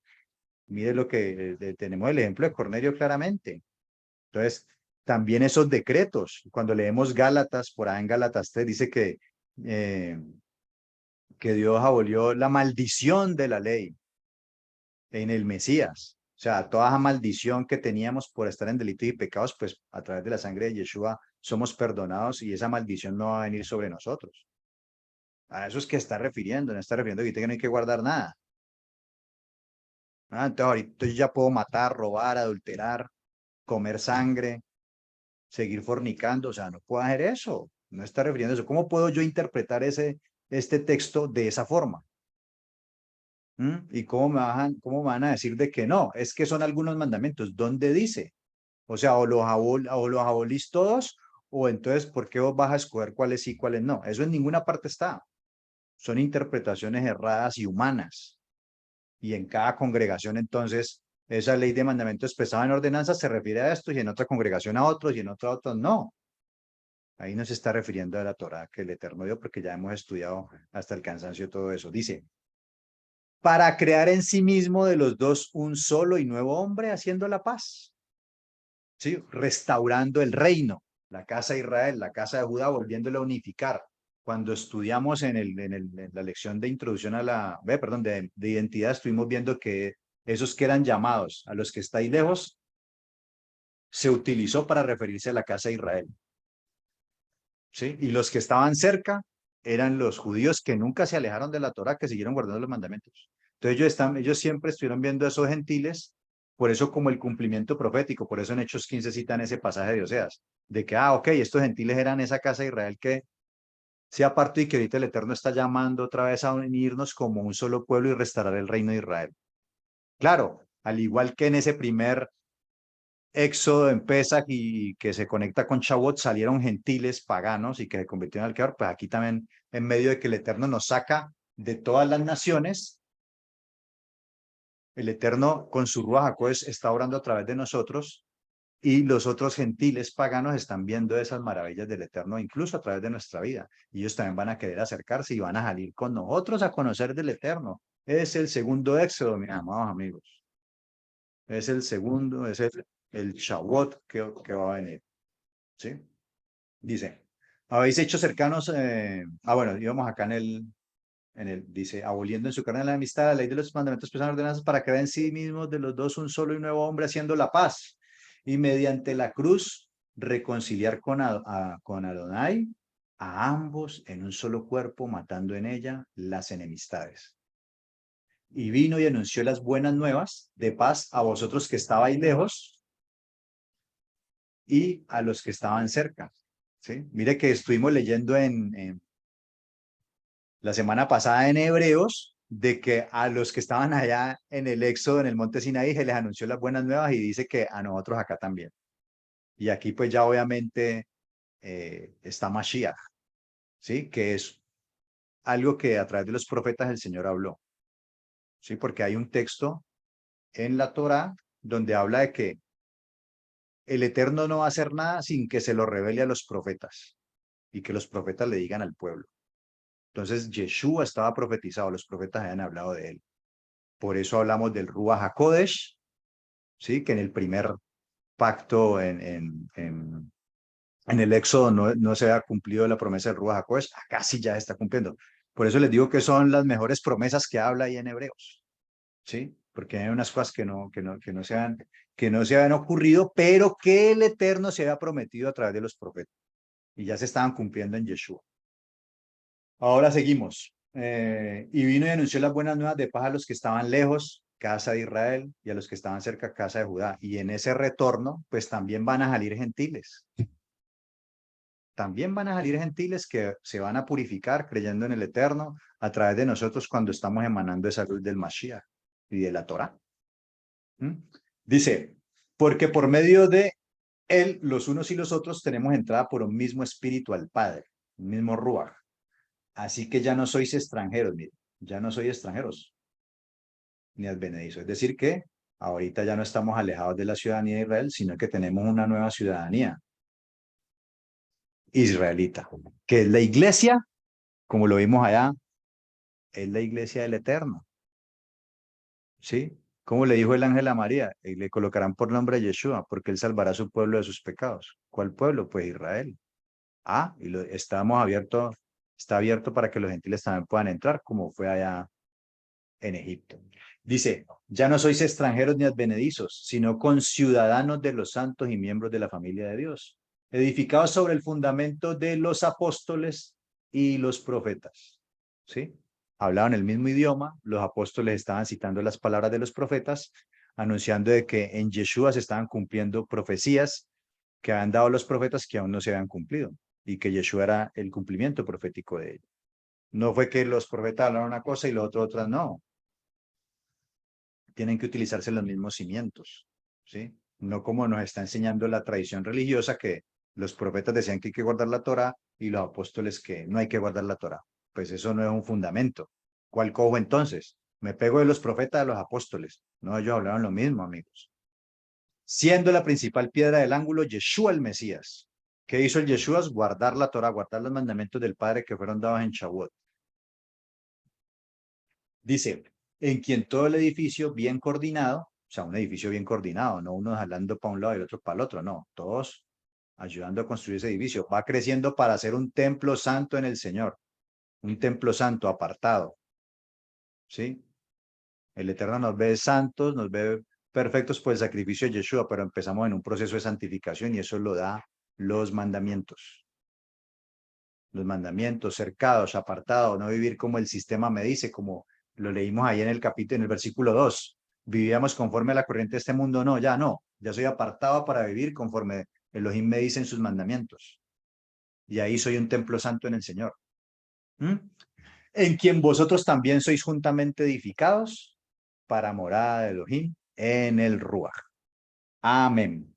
S1: Mire lo que tenemos el ejemplo de Cornelio claramente. Entonces, también esos decretos, cuando leemos Gálatas, por ahí en Gálatas 3 dice eh, que Dios abolió la maldición de la ley en el Mesías. O sea, toda esa maldición que teníamos por estar en delitos y pecados, pues a través de la sangre de Yeshua somos perdonados y esa maldición no va a venir sobre nosotros. A eso es que está refiriendo, no está refiriendo que no hay que guardar nada. Entonces ahorita yo ya puedo matar, robar, adulterar, comer sangre, seguir fornicando, o sea, no puedo hacer eso. No está refiriendo a eso. ¿Cómo puedo yo interpretar este texto de esa forma? ¿Y cómo me van a decir de que no? Es que son algunos mandamientos. ¿Dónde dice? O sea, o los abolís todos, o entonces, ¿por qué vos vas a escoger cuáles sí y cuáles no? Eso en ninguna parte está. Son interpretaciones erradas y humanas. Y en cada congregación, entonces, esa ley de mandamientos expresada en ordenanzas se refiere a esto, y en otra congregación a otros, y en otra a otros no. Ahí no se está refiriendo a la Torá que el Eterno dio, porque ya hemos estudiado hasta el cansancio todo eso. Dice, para crear en sí mismo de los dos un solo y nuevo hombre, haciendo la paz. ¿Sí? Restaurando el reino, la casa de Israel, la casa de Judá, volviéndola a unificar. Cuando estudiamos en la lección de introducción a la, perdón, de identidad, estuvimos viendo que esos que eran llamados, a los que estáis lejos, se utilizó para referirse a la casa de Israel. ¿Sí? Y los que estaban cerca eran los judíos que nunca se alejaron de la Torá, que siguieron guardando los mandamientos. Entonces ellos siempre estuvieron viendo a esos gentiles, por eso como el cumplimiento profético, por eso en Hechos 15 citan ese pasaje de Oseas, de que, ok, estos gentiles eran esa casa de Israel que se apartó y que ahorita el Eterno está llamando otra vez a unirnos como un solo pueblo y restaurar el reino de Israel. Claro, al igual que en ese primer Éxodo en Pesach y que se conecta con Shavuot, salieron gentiles paganos y que se convirtieron en alqueador, pues aquí también en medio de que el Eterno nos saca de todas las naciones, el Eterno con su Ruach HaKodesh está orando a través de nosotros y los otros gentiles paganos están viendo esas maravillas del Eterno incluso a través de nuestra vida y ellos también van a querer acercarse y van a salir con nosotros a conocer del Eterno. Es el segundo Éxodo, mis amados amigos. Es el segundo, es el Shavuot que va a venir. ¿Sí? Dice, habéis hecho cercanos, bueno, íbamos acá dice, aboliendo en su carne la amistad, la ley de los mandamientos pesan ordenanzas para crear en sí mismos de los dos un solo y nuevo hombre haciendo la paz y mediante la cruz reconciliar con Adonai a ambos en un solo cuerpo, matando en ella las enemistades. Y vino y anunció las buenas nuevas de paz a vosotros que estabais lejos y a los que estaban cerca. ¿Sí? Mire que estuvimos leyendo la semana pasada en Hebreos de que a los que estaban allá en el Éxodo, en el monte Sinaí, se les anunció las buenas nuevas y dice que a nosotros acá también. Y aquí pues ya obviamente está Mashiach, ¿sí? Que es algo que a través de los profetas el Señor habló, ¿sí? Porque hay un texto en la Torá donde habla de que el Eterno no va a hacer nada sin que se lo revele a los profetas y que los profetas le digan al pueblo. Entonces, Yeshua estaba profetizado, los profetas habían hablado de él. Por eso hablamos del Ruach HaKodesh, ¿sí? Que en el primer pacto, en el Éxodo, no se había cumplido la promesa del Ruach HaKodesh, acá sí ya está cumpliendo. Por eso les digo que son las mejores promesas que habla ahí en Hebreos, ¿sí? Porque hay unas cosas que no se habían ocurrido, pero que el Eterno se había prometido a través de los profetas y ya se estaban cumpliendo en Yeshua. Ahora seguimos. Y vino y anunció las buenas nuevas de paz a los que estaban lejos, casa de Israel, y a los que estaban cerca, casa de Judá. Y en ese retorno, pues también van a salir gentiles. También van a salir gentiles que se van a purificar creyendo en el Eterno a través de nosotros cuando estamos emanando esa luz del Mashiach y de la Torah. Dice, porque por medio de él, los unos y los otros tenemos entrada por un mismo espíritu al Padre, un mismo Ruach. Así que ya no sois extranjeros, mire, ya no sois extranjeros, ni advenedizos. Es decir que ahorita ya no estamos alejados de la ciudadanía de Israel, sino que tenemos una nueva ciudadanía israelita, que es la iglesia, como lo vimos allá, es la iglesia del Eterno. ¿Sí? Como le dijo el ángel a María, y le colocarán por nombre a Yeshua, porque él salvará a su pueblo de sus pecados. ¿Cuál pueblo? Pues Israel. Está abierto para que los gentiles también puedan entrar, como fue allá en Egipto. Dice, ya no sois extranjeros ni advenedizos, sino conciudadanos de los santos y miembros de la familia de Dios, edificados sobre el fundamento de los apóstoles y los profetas. ¿Sí? Hablaban el mismo idioma, los apóstoles estaban citando las palabras de los profetas, anunciando de que en Yeshua se estaban cumpliendo profecías que habían dado los profetas que aún no se habían cumplido y que Yeshua era el cumplimiento profético de ellos. No fue que los profetas hablaron una cosa y los otros otras no. Tienen que utilizarse los mismos cimientos, ¿sí? No como nos está enseñando la tradición religiosa que los profetas decían que hay que guardar la Torá y los apóstoles que no hay que guardar la Torá. Pues eso no es un fundamento. ¿Cuál cojo entonces? Me pego de los profetas a los apóstoles. No, ellos hablaron lo mismo, amigos. Siendo la principal piedra del ángulo Yeshua el Mesías. ¿Qué hizo el Yeshua? Guardar la Torá, guardar los mandamientos del Padre que fueron dados en Shavuot. Dice, en quien todo el edificio bien coordinado, o sea, un edificio bien coordinado, no uno jalando para un lado y el otro para el otro, no, todos ayudando a construir ese edificio, va creciendo para ser un templo santo en el Señor, un templo santo apartado, ¿sí? El Eterno nos ve santos, nos ve perfectos por el sacrificio de Yeshua, pero empezamos en un proceso de santificación y eso lo da los mandamientos. Los mandamientos, cercados, apartados, no vivir como el sistema me dice, como lo leímos ahí en el capítulo, en el versículo 2. Vivíamos conforme a la corriente de este mundo, no, ya soy apartado para vivir conforme Elohim me dice en sus mandamientos. Y ahí soy un templo santo en el Señor. ¿Mm? En quien vosotros también sois juntamente edificados para morada de Elohim en el Ruach. Amén.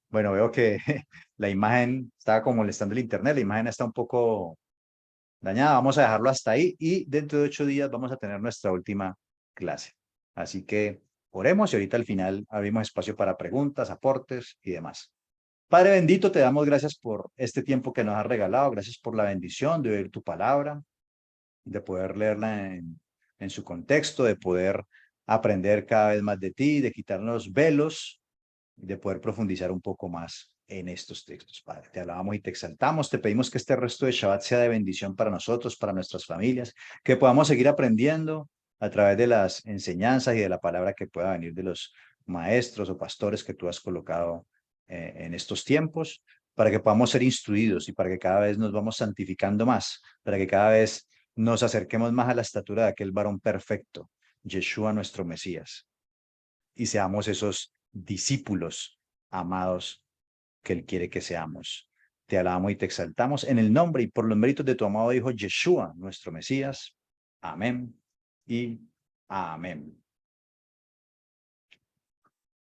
S1: Bueno, veo que la imagen estaba como molestando el internet, la imagen está un poco dañada, vamos a dejarlo hasta ahí y dentro de 8 días vamos a tener nuestra última clase. Así que oremos y ahorita al final abrimos espacio para preguntas, aportes y demás. Padre bendito, te damos gracias por este tiempo que nos has regalado, gracias por la bendición de oír tu palabra, de poder leerla en su contexto, de poder aprender cada vez más de ti, de quitarnos velos, de poder profundizar un poco más en estos textos, Padre. Te alabamos y te exaltamos, te pedimos que este resto de Shabbat sea de bendición para nosotros, para nuestras familias, que podamos seguir aprendiendo a través de las enseñanzas y de la palabra que pueda venir de los maestros o pastores que tú has colocado en estos tiempos, para que podamos ser instruidos y para que cada vez nos vamos santificando más, para que cada vez nos acerquemos más a la estatura de aquel varón perfecto, Yeshua nuestro Mesías, y seamos esos discípulos amados que Él quiere que seamos. Te alabamos y te exaltamos en el nombre y por los méritos de tu amado Hijo Yeshua, nuestro Mesías. Amén y amén.